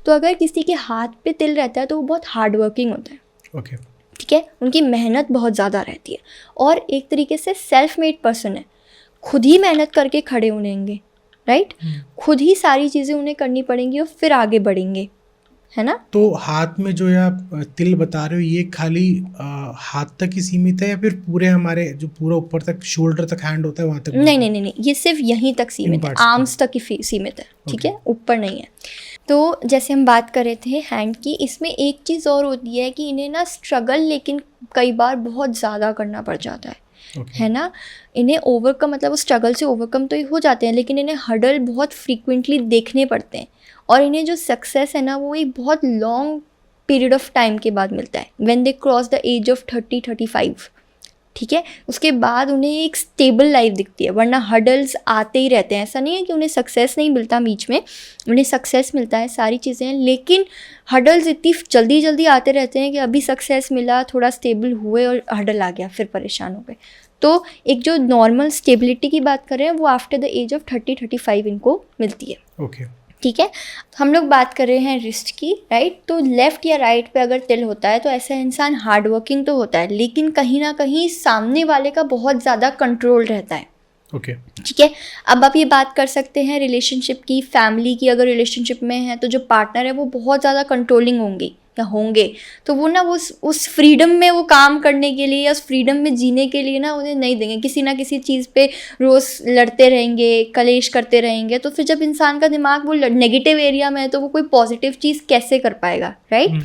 तो अगर किसी के हाथ पे तिल रहता है तो वो बहुत हार्ड वर्किंग होता है, ओके, ठीक है, उनकी मेहनत बहुत ज़्यादा रहती है और एक तरीके से सेल्फ मेड पर्सन है, खुद ही मेहनत करके खड़े होंगे, राइट, खुद ही सारी चीज़ें उन्हें करनी पड़ेंगी और फिर आगे बढ़ेंगे, है ना। तो हाथ में जो ये आप तिल बता रहे हो ये खाली हाथ तक ही सीमित है या फिर पूरे हमारे जो पूरा ऊपर तक शोल्डर तक हैंड होता है वहाँ तक? नहीं नहीं नहीं नहीं, ये सिर्फ यहीं तक सीमित है, आर्म्स तक ही सीमित है, ठीक है, ऊपर नहीं है। तो जैसे हम बात कर रहे थे हैंड की, इसमें एक चीज़ और होती है कि इन्हें ना स्ट्रगल लेकिन कई बार बहुत ज़्यादा करना पड़ जाता है, है ना। इन्हें ओवरकम, मतलब वो स्ट्रगल से ओवरकम तो ही हो जाते हैं, लेकिन इन्हें हर्डल बहुत फ्रीक्वेंटली देखने पड़ते हैं और इन्हें जो सक्सेस है ना वो एक बहुत लॉन्ग पीरियड ऑफ टाइम के बाद मिलता है, when they cross the age of 30-35, ठीक है। उसके बाद उन्हें एक स्टेबल लाइफ दिखती है, वरना हर्डल्स आते ही रहते हैं। ऐसा नहीं है कि उन्हें सक्सेस नहीं मिलता, बीच में उन्हें सक्सेस मिलता है, सारी चीज़ें हैं, लेकिन हर्डल्स इतनी जल्दी जल्दी आते रहते हैं कि अभी सक्सेस मिला, थोड़ा स्टेबल हुए और हर्डल आ गया, फिर परेशान हो गए। तो एक जो नॉर्मल स्टेबिलिटी की बात कर रहे हैं वो आफ्टर द एज ऑफ 30-35 इनको मिलती है, ओके, ठीक है। हम लोग बात कर रहे हैं रिस्ट की, राइट। तो लेफ़्ट या राइट पे अगर तिल होता है तो ऐसा इंसान हार्ड वर्किंग तो होता है, लेकिन कहीं ना कहीं सामने वाले का बहुत ज़्यादा कंट्रोल रहता है, ओके, ठीक है। अब आप ये बात कर सकते हैं रिलेशनशिप की, फैमिली की। अगर रिलेशनशिप में है तो जो पार्टनर है वो बहुत ज़्यादा कंट्रोलिंग होंगे, तो वो ना उस फ्रीडम में वो काम करने के लिए या उस फ्रीडम में जीने के लिए ना उन्हें नहीं देंगे, किसी ना किसी चीज़ पे रोज़ लड़ते रहेंगे, कलेश करते रहेंगे। तो फिर जब इंसान का दिमाग वो नेगेटिव एरिया में है तो वो कोई पॉजिटिव चीज़ कैसे कर पाएगा, राइट।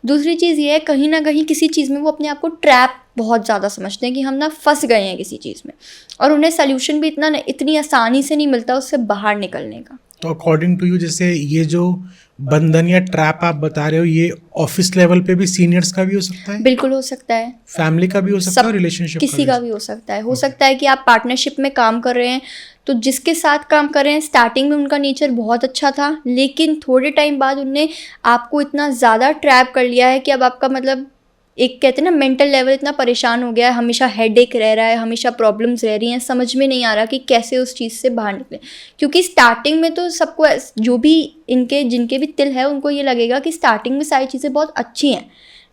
दूसरी चीज़ ये है, कहीं ना कहीं किसी चीज़ में वो अपने आप को ट्रैप बहुत ज़्यादा समझते हैं कि हम ना फंस गए हैं किसी चीज़ में, और उन्हें सोल्यूशन भी इतनी आसानी से नहीं मिलता उससे बाहर निकलने का। तो अकॉर्डिंग टू यू, जैसे ये जो बंधन या ट्रैप आप बता रहे हो ये ऑफिस लेवल पे भी सीनियर्स का भी हो सकता है? बिल्कुल हो सकता है, फैमिली का भी हो सकता है, रिलेशनशिप किसी का भी हो सकता है। हो सकता है कि आप पार्टनरशिप में काम कर रहे हैं, तो जिसके साथ काम कर रहे हैं स्टार्टिंग में उनका नेचर बहुत अच्छा था, लेकिन थोड़े टाइम बाद उनने आपको इतना ज़्यादा ट्रैप कर लिया है कि अब आपका मतलब एक कहते हैं ना मेंटल लेवल इतना परेशान हो गया है, हमेशा हेडेक रह रहा है, हमेशा प्रॉब्लम्स रह रही हैं, समझ में नहीं आ रहा कि कैसे उस चीज़ से बाहर निकले। क्योंकि स्टार्टिंग में तो सबको, जो भी जिनके भी तिल है उनको ये लगेगा कि स्टार्टिंग में सारी चीज़ें बहुत अच्छी हैं,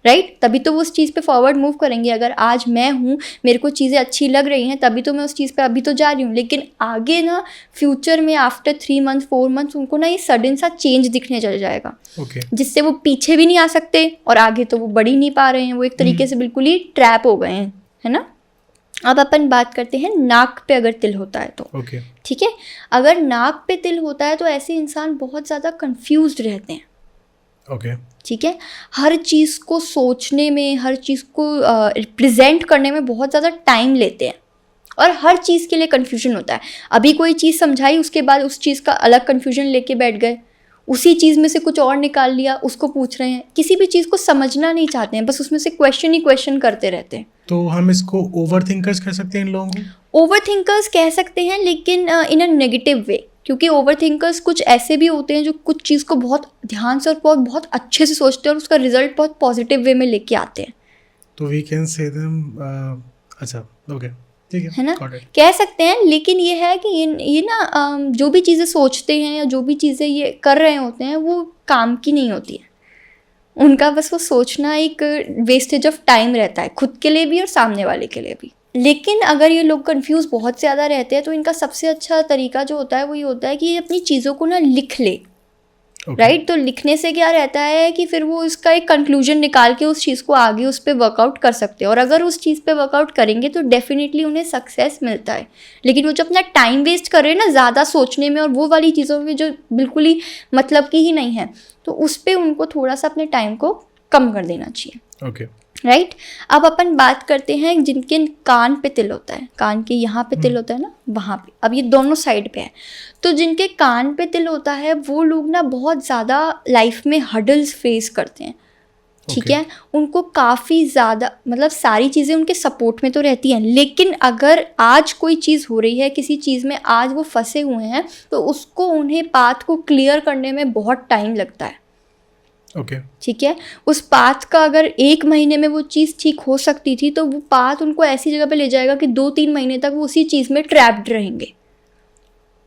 राइट, तभी तो वो उस चीज़ पे फॉरवर्ड मूव करेंगे। अगर आज मैं हूँ, मेरे को चीज़ें अच्छी लग रही हैं, तभी तो मैं उस चीज़ पे अभी तो जा रही हूँ, लेकिन आगे ना फ्यूचर में आफ्टर 3 मंथ्स 4 मंथ्स उनको ना ये सडन सा चेंज दिखने चल जाएगा, जिससे वो पीछे भी नहीं आ सकते और आगे तो वो बढ़ ही नहीं पा रहे हैं, वो एक तरीके से बिल्कुल ही ट्रैप हो गए हैं, है ना। अब अपन बात करते हैं नाक पे अगर तिल होता है तो, ठीक है। अगर नाक पे तिल होता है तो ऐसे इंसान बहुत ज़्यादा कंफ्यूज्ड रहते हैं, ठीक है। हर चीज़ को सोचने में, हर चीज़ को रिप्रेजेंट करने में बहुत ज़्यादा टाइम लेते हैं और हर चीज़ के लिए कन्फ्यूजन होता है। अभी कोई चीज़ समझाई, उसके बाद उस चीज़ का अलग कन्फ्यूजन लेके बैठ गए, उसी चीज़ में से कुछ और निकाल लिया, उसको पूछ रहे हैं। किसी भी चीज़ को समझना नहीं चाहते हैं, बस उसमें से क्वेश्चन ही क्वेश्चन करते रहते हैं। तो हम इसको ओवर थिंकर्स कह सकते हैं इन लोगों को? ओवर थिंकर्स कह सकते हैं, लेकिन इन अ नेगेटिव वे, क्योंकि ओवर थिंकर्स कुछ ऐसे भी होते हैं जो कुछ चीज़ को बहुत ध्यान से और बहुत अच्छे से सोचते हैं और उसका रिजल्ट बहुत पॉजिटिव वे में लेके आते हैं। तो वी कैन से देम, अच्छा, ओके, ठीक है ना, कह सकते हैं। लेकिन ये है कि ये ना जो भी चीज़ें सोचते हैं या जो भी चीज़ें ये कर रहे होते हैं वो काम की नहीं होती है, उनका बस वो सोचना एक वेस्टेज ऑफ टाइम रहता है, खुद के लिए भी और सामने वाले के लिए भी। लेकिन अगर ये लोग कंफ्यूज बहुत ज़्यादा रहते हैं तो इनका सबसे अच्छा तरीका जो होता है वो ये होता है कि ये अपनी चीज़ों को ना लिख ले, राइट। तो लिखने से क्या रहता है कि फिर वो इसका एक कंक्लूजन निकाल के उस चीज़ को आगे उस पर वर्कआउट कर सकते हैं, और अगर उस चीज़ पे वर्कआउट करेंगे तो डेफिनेटली उन्हें सक्सेस मिलता है। लेकिन वो जो अपना टाइम वेस्ट कर रहे हैं ना ज़्यादा सोचने में और वो वाली चीज़ों में जो बिल्कुल ही मतलब की ही नहीं है, तो उस पर उनको थोड़ा सा अपने टाइम को कम कर देना चाहिए, ओके, राइट। अब अपन बात करते हैं जिनके कान पे तिल होता है, कान के यहाँ पे तिल होता है ना, वहाँ पे। अब ये दोनों साइड पे है, तो जिनके कान पे तिल होता है वो लोग ना बहुत ज़्यादा लाइफ में हर्डल्स फेस करते हैं, ठीक है। उनको काफ़ी ज़्यादा, मतलब सारी चीज़ें उनके सपोर्ट में तो रहती हैं, लेकिन अगर आज कोई चीज़ हो रही है, किसी चीज़ में आज वो फंसे हुए हैं, तो उसको उन्हें पाथ को क्लियर करने में बहुत टाइम लगता है, ओके ठीक है। उस पाथ का अगर 1 महीने में वो चीज़ ठीक हो सकती थी, तो वो पाथ उनको ऐसी जगह पे ले जाएगा कि 2-3 महीने तक वो उसी चीज़ में ट्रैप्ड रहेंगे।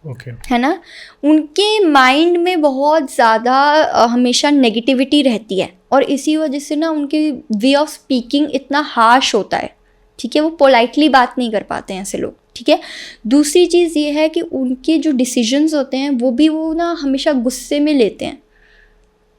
ओके है ना। उनके माइंड में बहुत ज़्यादा हमेशा नेगेटिविटी रहती है, और इसी वजह से ना उनके वे ऑफ स्पीकिंग इतना हार्श होता है। ठीक है, वो पोलाइटली बात नहीं कर पाते हैं ऐसे लोग। ठीक है। दूसरी चीज़ ये है कि उनके जो डिसीजंस होते हैं वो ना हमेशा गुस्से में लेते हैं।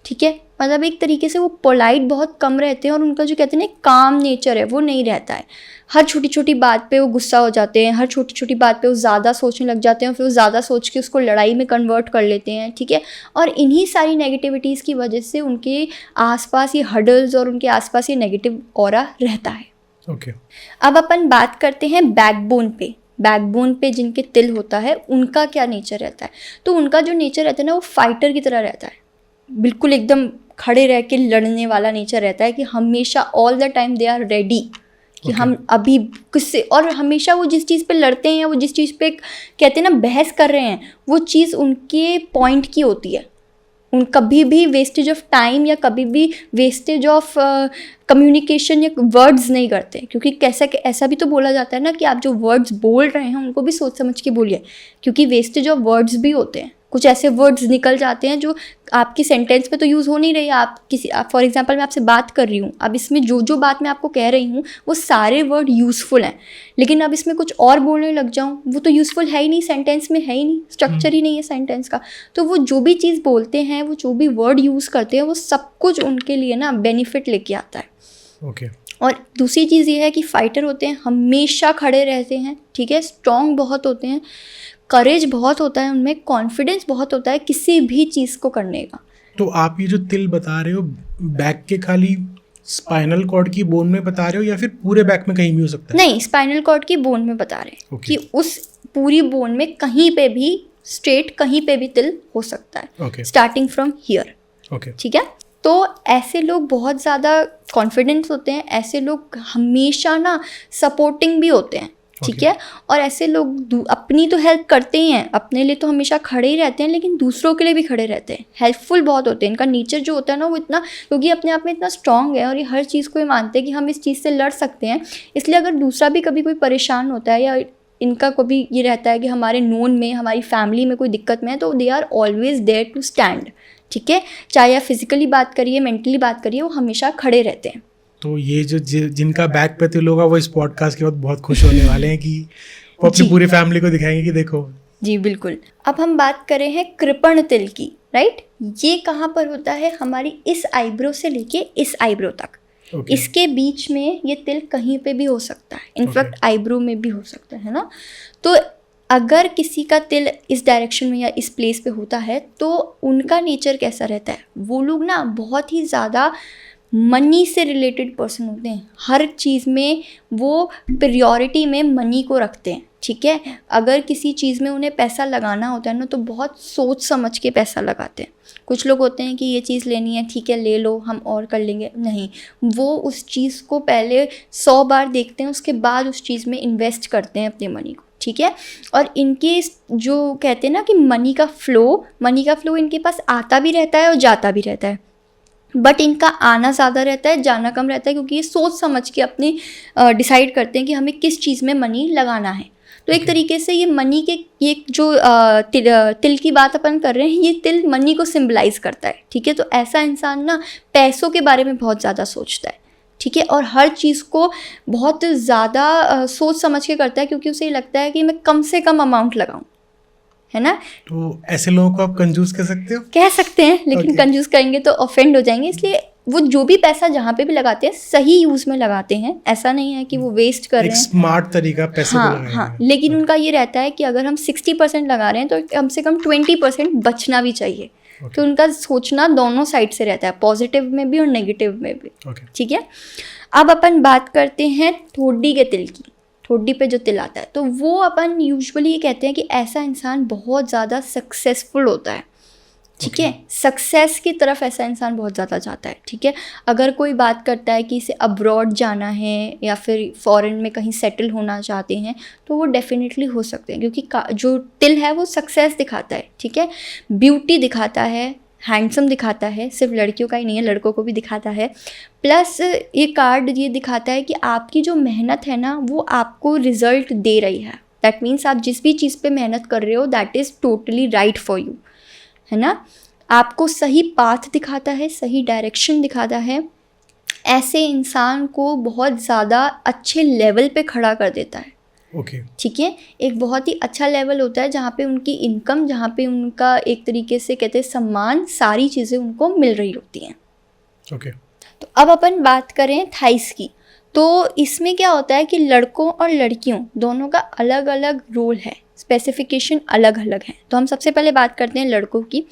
ठीक है, मतलब एक तरीके से वो पोलाइट बहुत कम रहते हैं, और उनका जो कहते हैं ना काम नेचर है वो नहीं रहता है। हर छोटी छोटी बात पे वो गुस्सा हो जाते हैं, हर छोटी छोटी बात पे वो ज़्यादा सोचने लग जाते हैं, फिर वो ज़्यादा सोच के उसको लड़ाई में कन्वर्ट कर लेते हैं। ठीक है, और इन्हीं सारी नेगेटिविटीज़ की वजह से उनके आसपास ये हडल्स और उनके आसपास ये नेगेटिव ऑरा रहता है। ओके। अब अपन बात करते हैं बैकबोन पे। बैकबोन पे जिनके तिल होता है उनका क्या नेचर रहता है। तो उनका जो नेचर रहता है ना, वो फाइटर की तरह रहता है, बिल्कुल एकदम खड़े रह के लड़ने वाला नेचर रहता है, कि हमेशा all the time they are ready कि हम अभी किससे, और हमेशा वो जिस चीज़ पे लड़ते हैं, वो जिस चीज़ पे कहते हैं ना बहस कर रहे हैं, वो चीज़ उनके पॉइंट की होती है। उन कभी भी वेस्टेज ऑफ टाइम या कभी भी वेस्टेज ऑफ कम्युनिकेशन या वर्ड्स नहीं करते, क्योंकि कैसा ऐसा भी तो बोला जाता है ना कि आप जो वर्ड्स बोल रहे हैं उनको भी सोच समझ के बोलिए, क्योंकि वेस्टेज ऑफ वर्ड्स भी होते हैं। कुछ ऐसे वर्ड्स निकल जाते हैं जो आपकी सेंटेंस में तो यूज़ हो नहीं रही है। आप फॉर एग्जांपल मैं आपसे बात कर रही हूँ, अब इसमें जो जो बात मैं आपको कह रही हूँ वो सारे वर्ड यूज़फुल हैं, लेकिन अब इसमें कुछ और बोलने लग जाऊँ वो तो यूज़फुल है ही नहीं, सेंटेंस में है ही नहीं, स्ट्रक्चर ही नहीं है सेंटेंस का। तो वो जो भी चीज़ बोलते हैं, वो जो भी वर्ड यूज़ करते हैं, वो सब कुछ उनके लिए ना बेनिफिट लेके आता है। ओके। और दूसरी चीज़ ये है कि फाइटर होते हैं, हमेशा खड़े रहते हैं। ठीक है, स्ट्रॉन्ग बहुत होते हैं, करेज बहुत होता है उनमें, कॉन्फिडेंस बहुत होता है किसी भी चीज़ को करने का। तो आप ये जो तिल बता रहे हो, बैक के खाली स्पाइनल कॉर्ड की बोन में बता रहे हो, या फिर पूरे बैक में कहीं भी हो सकता है? नहीं, स्पाइनल कॉर्ड की बोन में बता रहे हैं कि उस पूरी बोन में कहीं पे भी स्ट्रेट कहीं पे भी तिल हो सकता है, स्टार्टिंग फ्रॉम हियर। ठीक है, तो ऐसे लोग बहुत ज़्यादा कॉन्फिडेंस होते हैं, ऐसे लोग हमेशा ना सपोर्टिंग भी होते हैं। ठीक है, और ऐसे लोग अपनी तो हेल्प करते ही हैं, अपने लिए तो हमेशा खड़े ही रहते हैं, लेकिन दूसरों के लिए भी खड़े रहते हैं, हेल्पफुल बहुत होते हैं। इनका नेचर जो होता है ना, वो इतना, क्योंकि अपने आप में इतना स्ट्रांग है और ये हर चीज़ को ये मानते हैं कि हम इस चीज़ से लड़ सकते हैं, इसलिए अगर दूसरा भी कभी कोई परेशान होता है या इनका कभी ये रहता है कि हमारे नोन में, हमारी फैमिली में कोई दिक्कत में है, तो they are always there to stand. ठीक है, चाहे आप फिजिकली बात करिए, मेंटली बात करिए, वो हमेशा खड़े रहते हैं। तो ये जो जिनका बैक पे तिल होगा वो इस पॉडकास्ट के बाद बहुत खुश होने वाले हैं कि वो अपनी पूरी फैमिली को दिखाएंगे कि देखो। जी बिल्कुल। अब हम बात करें हैं कृपण तिल की, राइट। ये कहाँ पर होता है, हमारी इस आईब्रो से लेके इस आईब्रो तक। इसके बीच में ये तिल कहीं पे भी हो सकता है, इनफैक्ट आईब्रो में भी हो सकता है ना। तो अगर किसी का तिल इस डायरेक्शन में या इस प्लेस पे होता है, तो उनका नेचर कैसा रहता है, वो लोग ना बहुत ही ज़्यादा मनी से रिलेटेड पर्सन होते हैं। हर चीज़ में वो प्रायोरिटी में मनी को रखते हैं। ठीक है, अगर किसी चीज़ में उन्हें पैसा लगाना होता है ना, तो बहुत सोच समझ के पैसा लगाते हैं। कुछ लोग होते हैं कि ये चीज़ लेनी है, ठीक है ले लो, हम और कर लेंगे, नहीं, वो उस चीज़ को पहले 100 बार देखते हैं, उसके बाद उस चीज़ में इन्वेस्ट करते हैं अपने मनी को। ठीक है, और इनके जो कहते हैं ना कि मनी का फ्लो इनके पास आता भी रहता है और जाता भी रहता है, बट इनका आना ज़्यादा रहता है, जाना कम रहता है, क्योंकि ये सोच समझ के अपने डिसाइड करते हैं कि हमें किस चीज़ में मनी लगाना है। तो एक तरीके से ये मनी के, ये जो तिल की बात अपन कर रहे हैं, ये तिल मनी को सिंबलाइज करता है। ठीक है, तो ऐसा इंसान ना पैसों के बारे में बहुत ज़्यादा सोचता है। ठीक है, और हर चीज़ को बहुत ज़्यादा सोच समझ के करता है, क्योंकि उसे ये लगता है कि मैं कम से कम अमाउंट लगाऊं, है ना। तो ऐसे लोगों को आप कंजूस कह सकते हो? कह सकते हैं, लेकिन कंजूस करेंगे तो ऑफेंड हो जाएंगे, इसलिए वो जो भी पैसा जहाँ पे भी लगाते हैं सही यूज में लगाते हैं। ऐसा नहीं है कि वो वेस्ट कर रहे हैं, स्मार्ट तरीका पैसे को लगाएंगे। हाँ, लेकिन उनका ये रहता है कि अगर हम 60% लगा रहे हैं तो कम से कम 20% बचना भी चाहिए। तो उनका सोचना दोनों साइड से रहता है, पॉजिटिव में भी और नेगेटिव में भी। ठीक है, अब अपन बात करते हैं ठोडी के तिल की। ठोडी पे जो तिल आता है, तो वो अपन यूजुअली ये कहते हैं कि ऐसा इंसान बहुत ज़्यादा सक्सेसफुल होता है। ठीक है, सक्सेस की तरफ ऐसा इंसान बहुत ज़्यादा जाता है। ठीक है, अगर कोई बात करता है कि इसे अब्रॉड जाना है या फिर फॉरेन में कहीं सेटल होना चाहते हैं, तो वो डेफिनेटली हो सकते हैं, क्योंकि जो तिल है वो सक्सेस दिखाता है। ठीक है, ब्यूटी दिखाता है, हैंडसम दिखाता है, सिर्फ लड़कियों का ही नहीं है, लड़कों को भी दिखाता है। प्लस ये कार्ड ये दिखाता है कि आपकी जो मेहनत है ना वो आपको रिजल्ट दे रही है। दैट मीन्स आप जिस भी चीज़ पे मेहनत कर रहे हो that is totally right for you, है ना। आपको सही पाथ दिखाता है, सही डायरेक्शन दिखाता है। ऐसे इंसान को बहुत ज़्यादा अच्छे लेवल पे खड़ा कर देता है। ओके ठीक है, एक बहुत ही अच्छा लेवल होता है जहाँ पे उनकी इनकम, जहाँ पे उनका एक तरीके से कहते हैं सम्मान, सारी चीज़ें उनको मिल रही होती हैं। ओके तो अब अपन बात करें थाइस की, तो इसमें क्या होता है कि लड़कों और लड़कियों दोनों का अलग अलग रोल है, स्पेसिफिकेशन अलग अलग है। तो हम सबसे पहले बात करते हैं लड़कों की।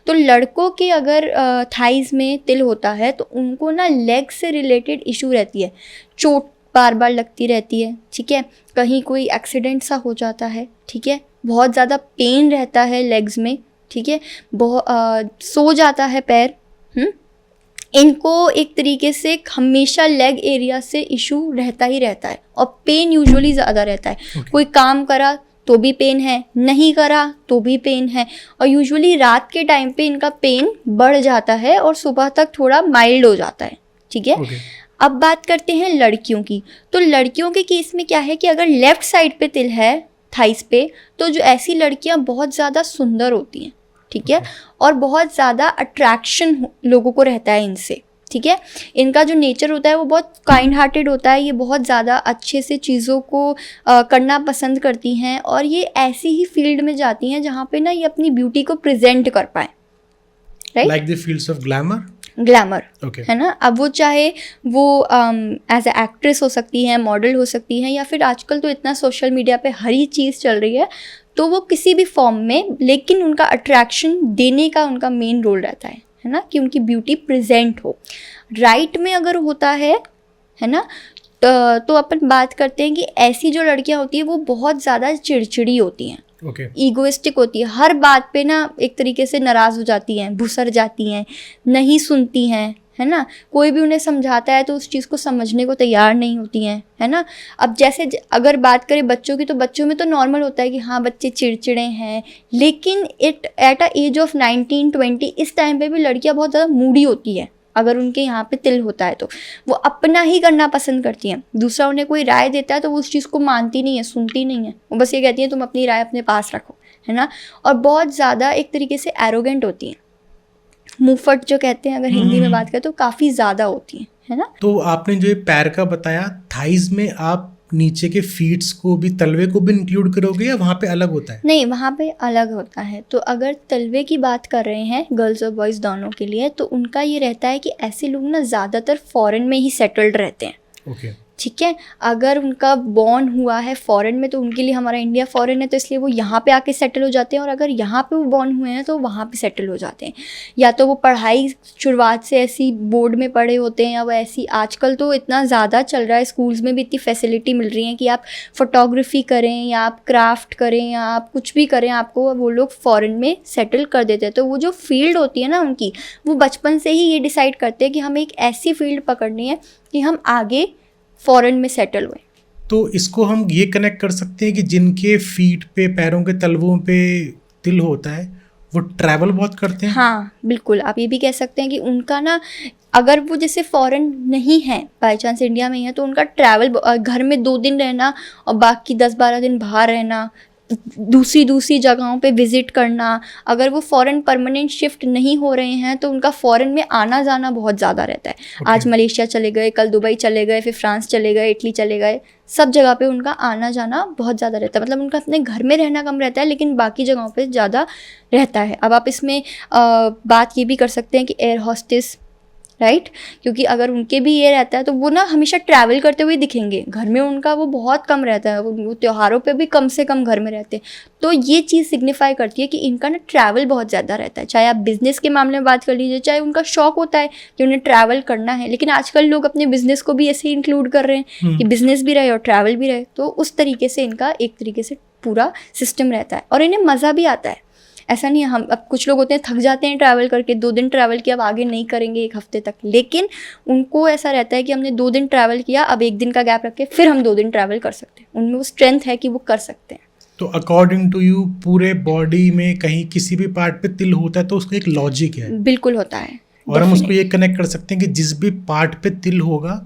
तो लड़कों के अगर थाइस में तिल होता है तो उनको ना लेग से रिलेटेड इशू रहती है, चोट बार बार लगती रहती है, ठीक है, कहीं कोई एक्सीडेंट सा हो जाता है, ठीक है, बहुत ज़्यादा पेन रहता है लेग्स में, ठीक है, बहुत सो जाता है पैर। इनको एक तरीके से हमेशा लेग एरिया से इशू रहता ही रहता है और पेन यूजुअली ज़्यादा रहता है। कोई काम करा तो भी पेन है, नहीं करा तो भी पेन है, और यूजुअली रात के टाइम पे इनका पेन बढ़ जाता है और सुबह तक थोड़ा माइल्ड हो जाता है, ठीक है। अब बात करते हैं लड़कियों की। तो लड़कियों के केस में क्या है कि अगर लेफ़्ट साइड पे तिल है थाइस पे, तो जो ऐसी लड़कियां बहुत ज़्यादा सुंदर होती हैं, ठीक है, और बहुत ज़्यादा अट्रैक्शन लोगों को रहता है इनसे, ठीक है। इनका जो नेचर होता है वो बहुत काइंड हार्टेड होता है, ये बहुत ज़्यादा अच्छे से चीज़ों को करना पसंद करती हैं और ये ऐसी ही फील्ड में जाती हैं जहाँ पे ना ये अपनी ब्यूटी को प्रेजेंट कर पाएँ, right, like the fields of glamour, okay. है ना। अब वो चाहे वो एज ए एक्ट्रेस हो सकती है, मॉडल हो सकती है, या फिर आजकल तो इतना सोशल मीडिया पे हर ही चीज़ चल रही है, तो वो किसी भी फॉर्म में, लेकिन उनका अट्रैक्शन देने का उनका मेन रोल रहता है ना, कि उनकी ब्यूटी प्रेजेंट हो। राइट में अगर होता है ना, तो अपन बात करते हैं कि ऐसी जो लड़कियां होती हैं वो बहुत ज़्यादा चिड़चिड़ी होती हैं, ईगोइस्टिक होती है, हर बात पे ना एक तरीके से नाराज़ हो जाती हैं, भुसर जाती हैं, नहीं सुनती हैं, है ना। कोई भी उन्हें समझाता है तो उस चीज़ को समझने को तैयार नहीं होती हैं, है ना। अब जैसे अगर बात करें बच्चों की, तो बच्चों में तो नॉर्मल होता है कि हाँ बच्चे चिड़चिड़े हैं, लेकिन एट अ एज ऑफ 19-20 इस टाइम पे भी लड़कियां बहुत ज़्यादा मूडी होती है। अगर उनके यहाँ पे तिल होता है तो वो अपना ही करना पसंद करती हैं, दूसरा उन्हें कोई राय देता है तो वो उस चीज़ को मानती नहीं है, सुनती नहीं है, वो बस ये कहती है तुम अपनी राय अपने पास रखो, है ना। और बहुत ज़्यादा एक तरीके से एरोगेंट होती हैं, मुंहफट जो कहते हैं अगर हिंदी में बात करें तो काफ़ी ज़्यादा होती हैं, है ना। तो आपने जो ये पैर का बताया, थाइज में आप नीचे के फीट्स को भी, तलवे को भी इंक्लूड करोगे या वहाँ पे अलग होता है? नहीं, वहाँ पे अलग होता है। तो अगर तलवे की बात कर रहे हैं गर्ल्स और बॉयज़ दोनों के लिए, तो उनका ये रहता है कि ऐसे लोग ना ज़्यादातर फॉरेन में ही सेटल्ड रहते हैं, ओके, ठीक है। अगर उनका बॉर्न हुआ है फॉरेन में तो उनके लिए हमारा इंडिया फॉरेन है, तो इसलिए वो यहाँ पे आके सेटल हो जाते हैं, और अगर यहाँ पे वो बॉर्न हुए हैं तो वहाँ पे सेटल हो जाते हैं। या तो वो पढ़ाई शुरुआत से ऐसी बोर्ड में पढ़े होते हैं, या वो ऐसी, आजकल तो इतना ज़्यादा चल रहा है, स्कूल्स में भी इतनी फैसिलिटी मिल रही है कि आप फोटोग्राफी करें या आप क्राफ्ट करें या आप कुछ भी करें, आपको वो लोग फ़ॉरेन में सेटल कर देते हैं। तो वो जो फील्ड होती है ना उनकी, वो बचपन से ही ये डिसाइड करते हैं कि हमें एक ऐसी फील्ड पकड़नी है कि हम आगे फॉरेन में सेटल हुए। तो इसको हम ये कनेक्ट कर सकते हैं कि जिनके फीट पे, पैरों के तलवों पे तिल होता है वो ट्रैवल बहुत करते हैं। हाँ बिल्कुल, आप ये भी कह सकते हैं कि उनका ना, अगर वो जैसे फॉरेन नहीं है, बाई चांस इंडिया में ही है, तो उनका ट्रैवल, घर में 2 दिन रहना और बाकी 10-12 दिन बाहर रहना, दूसरी जगहों पे विज़िट करना। अगर वो फ़ॉरेन परमानेंट शिफ्ट नहीं हो रहे हैं तो उनका फ़ॉरेन में आना जाना बहुत ज़्यादा रहता है। आज मलेशिया चले गए, कल दुबई चले गए, फिर फ्रांस चले गए, इटली चले गए, सब जगह पे उनका आना जाना बहुत ज़्यादा रहता है। मतलब उनका अपने घर में रहना कम रहता है, लेकिन बाकी जगहों पे ज़्यादा रहता है। अब आप इसमें बात ये भी कर सकते हैं कि एयर हॉस्टेस, राइट, क्योंकि अगर उनके भी ये रहता है तो वो ना हमेशा ट्रैवल करते हुए दिखेंगे, घर में उनका वो बहुत कम रहता है, वो त्योहारों पे भी कम से कम घर में रहते हैं। तो ये चीज़ सिग्निफाई करती है कि इनका ना ट्रैवल बहुत ज़्यादा रहता है। चाहे आप बिज़नेस के मामले में बात कर लीजिए, चाहे उनका शौक होता है कि उन्हें ट्रैवल करना है, लेकिन आजकल लोग अपने बिज़नेस को भी ऐसे ही इंक्लूड कर रहे हैं कि बिज़नेस भी रहे और ट्रैवल भी रहे। तो उस तरीके से इनका एक तरीके से पूरा सिस्टम रहता है और इन्हें मज़ा भी आता है। ऐसा नहीं है, हम अब कुछ लोग होते हैं थक जाते हैं ट्रैवल करके, 2 दिन ट्रैवल किया, अब आगे नहीं करेंगे 1 हफ्ते तक, लेकिन उनको ऐसा रहता है कि हमने 2 दिन ट्रैवल किया, अब 1 दिन का गैप रख के फिर हम 2 दिन ट्रैवल कर सकते हैं। उनमें वो स्ट्रेंथ है कि वो कर सकते हैं। तो अकॉर्डिंग टू यू पूरे बॉडी में कहीं किसी भी पार्ट पे तिल होता है तो उसका एक लॉजिक है, बिल्कुल होता है। और हम उसको ये कनेक्ट कर सकते हैं कि जिस भी पार्ट पे तिल होगा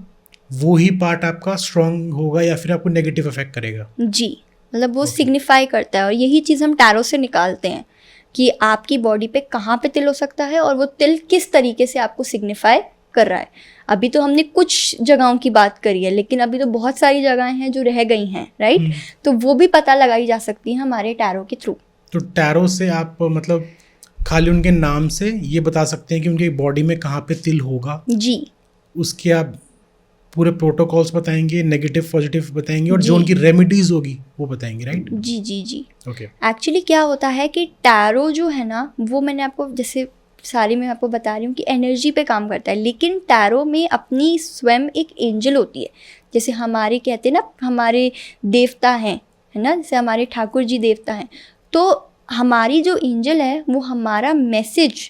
वो ही पार्ट आपका स्ट्रांग होगा या फिर आपको नेगेटिव इफेक्ट करेगा। जी, मतलब वो सिग्निफाई करता है, और यही चीज़ हम टैरो से निकालते हैं कि आपकी बॉडी पे कहाँ पे तिल हो सकता है और वो तिल किस तरीके से आपको सिग्निफाई कर रहा है। अभी तो हमने कुछ जगहों की बात करी है, लेकिन अभी तो बहुत सारी जगहें हैं जो रह गई हैं, राइट। तो वो भी पता लगाई जा सकती है हमारे टैरो के थ्रू। तो टैरो से आप मतलब खाली उनके नाम से ये बता सकते हैं कि उनकी बॉडी में कहाँ पे तिल होगा। जी, उसके आप पूरे प्रोटोकॉल्स बताएंगे, नेगेटिव पॉजिटिव बताएंगे, और जी। जो उनकी रेमेडीज होगी वो बताएंगे, राइट। जी जी जी। ओके। एक्चुअली क्या होता है कि टैरो जो है ना, वो मैंने आपको जैसे सारी मैं आपको बता रही हूँ कि एनर्जी पे काम करता है, लेकिन टैरो में अपनी स्वयं एक एंजल होती है। जैसे हमारे कहते हैं ना, हमारे देवता हैं, है ना, जैसे हमारे ठाकुर जी देवता हैं, तो हमारी जो एंजल है वो हमारा मैसेज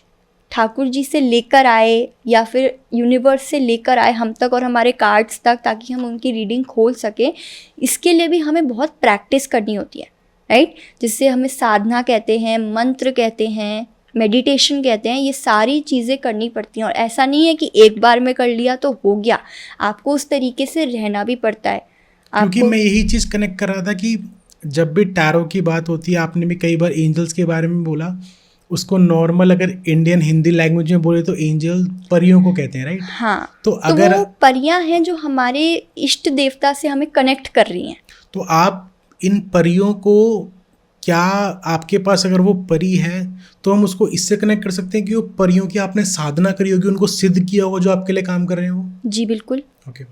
ठाकुर जी से लेकर आए या फिर यूनिवर्स से लेकर आए हम तक और हमारे कार्ड्स तक, ताकि हम उनकी रीडिंग खोल सकें। इसके लिए भी हमें बहुत प्रैक्टिस करनी होती है, राइट। जिससे हमें साधना कहते हैं, मंत्र कहते हैं, मेडिटेशन कहते हैं, ये सारी चीज़ें करनी पड़ती हैं। और ऐसा नहीं है कि एक बार में कर लिया तो हो गया, आपको उस तरीके से रहना भी पड़ता है। क्योंकि मैं यही चीज़ कनेक्ट कर रहा था कि जब भी टैरो की बात होती है, आपने भी कई बार एंजल्स के बारे में बोला, उसको नॉर्मल अगर इंडियन हिंदी लैंग्वेज में बोले तो एंजल परियों को कहते हैं, राइट। हाँ, तो तो अगर वो परियां हैं जो हमारे इष्ट देवता से हमें कनेक्ट कर रही हैं। तो आप इन परियों को, क्या आपके पास अगर वो परी है तो हम उसको इससे कनेक्ट कर सकते हैं कि वो परियों की आपने साधना करी होगी, उनको सिद्ध किया होगा जो आपके लिए काम कर रहे हो। जी बिल्कुल, ओके।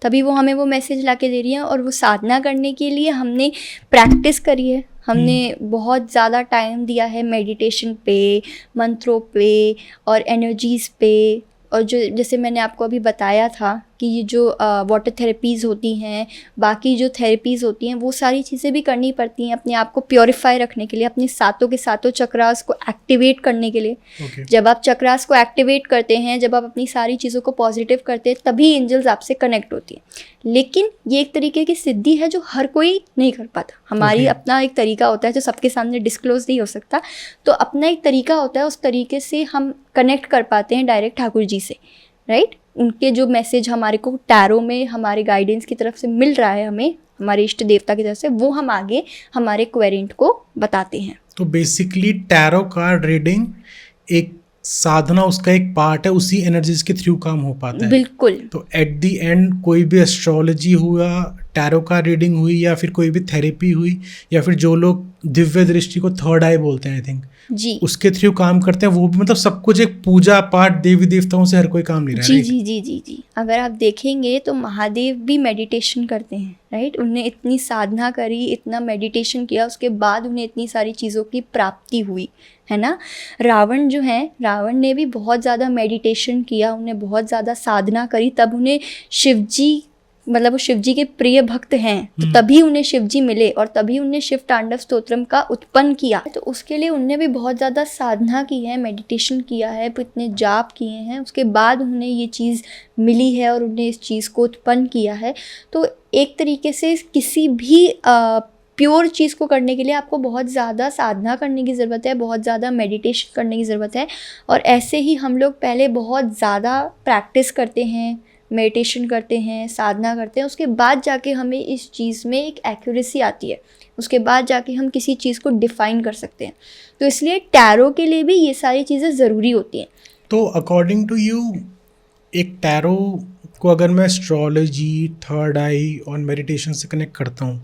तभी वो हमें वो मैसेज ला के दे रही है। और वो साधना करने के लिए हमने प्रैक्टिस करी है, हमने बहुत ज़्यादा टाइम दिया है मेडिटेशन पे, मंत्रों पे और एनर्जीज़ पे। और जो जैसे मैंने आपको अभी बताया था कि ये जो वाटर थेरेपीज़ होती हैं, बाकी जो थेरेपीज़ होती हैं, वो सारी चीज़ें भी करनी पड़ती हैं अपने आप को प्योरीफाई रखने के लिए, अपने सातों के सातों चक्रास को एक्टिवेट करने के लिए। Okay. जब आप चक्रास को एक्टिवेट करते हैं, जब आप अपनी सारी चीज़ों को पॉजिटिव करते हैं, तभी एंजल्स आपसे कनेक्ट होती है। लेकिन ये एक तरीके की सिद्धि है जो हर कोई नहीं कर पाता। हमारी अपना एक तरीका होता है जो सबके सामने डिस्क्लोज नहीं हो सकता, तो अपना एक तरीका होता है, उस तरीके से हम कनेक्ट कर पाते हैं डायरेक्ट ठाकुर जी से, राइट। उनके जो मैसेज हमारे को टैरो में हमारे गाइडेंस की तरफ से मिल रहा है, हमें हमारे इष्ट देवता की तरफ से, वो हम आगे हमारे क्वेरेंट को बताते हैं। तो बेसिकली टैरो कार्ड रीडिंग एक साधना, उसका एक पार्ट है, उसी एनर्जीज के थ्रू काम हो पाता है। बिल्कुल। तो एट द एंड कोई भी एस्ट्रोलॉजी हुआ, टैरो कार्ड रीडिंग हुई, या फिर कोई भी थेरेपी हुई, या फिर जो लोग दिव्य दृष्टि को थर्ड आई बोलते हैं, आई थिंक जी, उसके थ्रू काम करते हैं, वो भी मतलब सब कुछ एक पूजा पाठ देवी देवताओं से हर कोई काम ले रहा है। जी जी जी जी जी। अगर आप देखेंगे तो महादेव भी मेडिटेशन करते हैं, राइट। उन्हें इतनी साधना करी, इतना मेडिटेशन किया, उसके बाद उन्हें इतनी सारी चीज़ों की प्राप्ति हुई, है ना। रावण जो है, रावण ने भी बहुत ज़्यादा मेडिटेशन किया, उन्हें बहुत ज़्यादा साधना करी, तब उन्हें शिवजी, मतलब वो शिवजी के प्रिय भक्त हैं, तो तभी उन्हें शिवजी मिले और तभी उन्हें शिव तांडव स्तोत्रम का उत्पन्न किया। तो उसके लिए उन्हें भी बहुत ज़्यादा साधना की है, मेडिटेशन किया है, इतने जाप किए हैं, उसके बाद उन्हें ये चीज़ मिली है और उन्हें इस चीज़ को उत्पन्न किया है। तो एक तरीके से किसी भी प्योर चीज़ को करने के लिए आपको बहुत ज़्यादा साधना करने की ज़रूरत है, बहुत ज़्यादा मेडिटेशन करने की ज़रूरत है। और ऐसे ही हम लोग पहले बहुत ज़्यादा प्रैक्टिस करते हैं, मेडिटेशन करते हैं, साधना करते हैं, उसके बाद जाके हमें इस चीज़ में एक एक्यूरेसी आती है, उसके बाद जाके हम किसी चीज़ को डिफ़ाइन कर सकते हैं। तो इसलिए टैरो के लिए भी ये सारी चीज़ें ज़रूरी होती हैं। तो अकॉर्डिंग टू यू, एक टैरो को अगर मैं एस्ट्रोलॉजी, थर्ड आई और मेडिटेशन से कनेक्ट करता हूँ,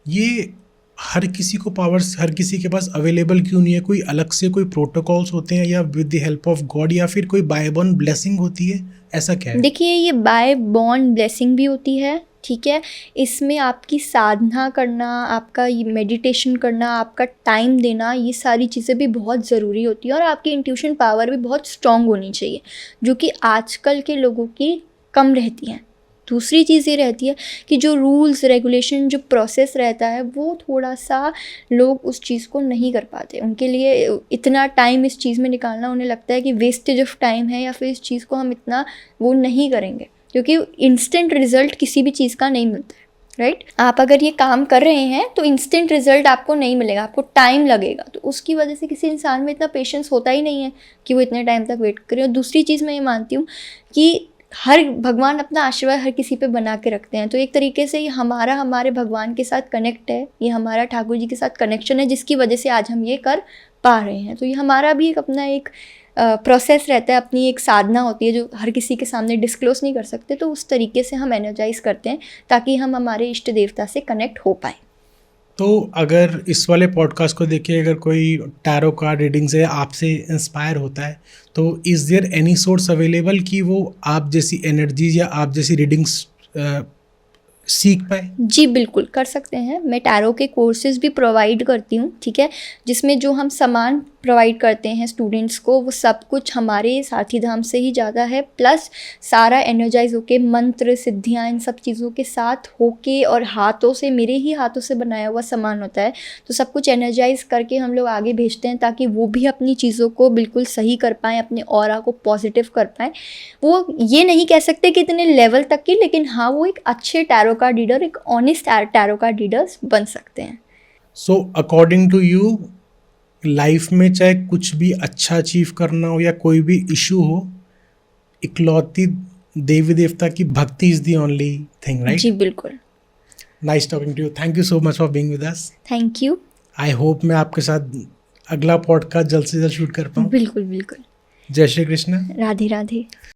ये हर किसी को पावर्स, हर किसी के पास अवेलेबल क्यों नहीं है? कोई अलग से कोई प्रोटोकॉल्स होते हैं, या with the help of God, या फिर कोई बाय बॉर्न ब्लेसिंग होती है, ऐसा क्या है? देखिए, ये बाय बॉर्न ब्लेसिंग भी होती है, ठीक है। इसमें आपकी साधना करना, आपका ये मेडिटेशन करना, आपका टाइम देना, ये सारी चीज़ें भी बहुत ज़रूरी होती है। और आपकी इंट्यूशन पावर भी बहुत स्ट्रॉन्ग होनी चाहिए, जो कि आजकल के लोगों की कम रहती है। दूसरी चीज़ ये रहती है कि जो रूल्स रेगुलेशन, जो प्रोसेस रहता है, वो थोड़ा सा लोग उस चीज़ को नहीं कर पाते। उनके लिए इतना टाइम इस चीज़ में निकालना, उन्हें लगता है कि वेस्टेज ऑफ टाइम है, या फिर इस चीज़ को हम इतना वो नहीं करेंगे, क्योंकि इंस्टेंट रिजल्ट किसी भी चीज़ का नहीं मिलता है, राइट। आप अगर ये काम कर रहे हैं तो इंस्टेंट रिजल्ट आपको नहीं मिलेगा, आपको टाइम लगेगा। तो उसकी वजह से किसी इंसान में इतना पेशेंस होता ही नहीं है कि वो इतने टाइम तक वेट करे। और दूसरी चीज़ मैं ये मानती हूँ कि हर भगवान अपना आशीर्वाद हर किसी पे बना के रखते हैं। तो एक तरीके से ये हमारे भगवान के साथ कनेक्ट है, ये हमारा ठाकुर जी के साथ कनेक्शन है, जिसकी वजह से आज हम ये कर पा रहे हैं। तो ये हमारा भी एक अपना एक प्रोसेस रहता है, अपनी एक साधना होती है जो हर किसी के सामने डिस्क्लोज नहीं कर सकते। तो उस तरीके से हम एनर्जाइज करते हैं ताकि हम हमारे इष्ट देवता से कनेक्ट हो पाए। तो अगर इस वाले पॉडकास्ट को देखिए, अगर कोई टैरो कार्ड रीडिंग से आपसे इंस्पायर होता है, तो is there any source available कि वो आप जैसी एनर्जीज या आप जैसी रीडिंग्स सीख पाए? जी बिल्कुल कर सकते हैं। मैं टैरो के कोर्सेज भी प्रोवाइड करती हूँ, ठीक है, जिसमें जो हम सामान प्रोवाइड करते हैं स्टूडेंट्स को वो सब कुछ हमारे साथी धाम से ही ज़्यादा है। प्लस सारा एनर्जाइज होके, मंत्र सिद्धियाँ इन सब चीज़ों के साथ होके, और हाथों से, मेरे ही हाथों से बनाया हुआ सामान होता है। तो सब कुछ एनर्जाइज करके हम लोग आगे भेजते हैं ताकि वो भी अपनी चीज़ों को बिल्कुल सही कर पाएँ, अपने ऑरा को पॉजिटिव कर पाएँ। वो ये नहीं कह सकते कि इतने लेवल तक की, लेकिन हाँ वो एक अच्छे टैरो कार्ड रीडर, एक ऑनेस्ट टैरो कार्ड रीडर्स बन सकते हैं। So according to you, life में चाहे कुछ भी अच्छा अचीव करना हो या कोई भी इशू हो, इकलौती देवी देवता की भक्ति is the only thing, right? जी बिल्कुल। Nice talking to you. Thank you so much for being with us. Thank you. I hope मैं आपके साथ अगला पॉडकास्ट जल्द से जल्द शूट कर पाऊँ। बिल्कुल बिल्कुल। जय श्री कृष्ण। राधे राधे।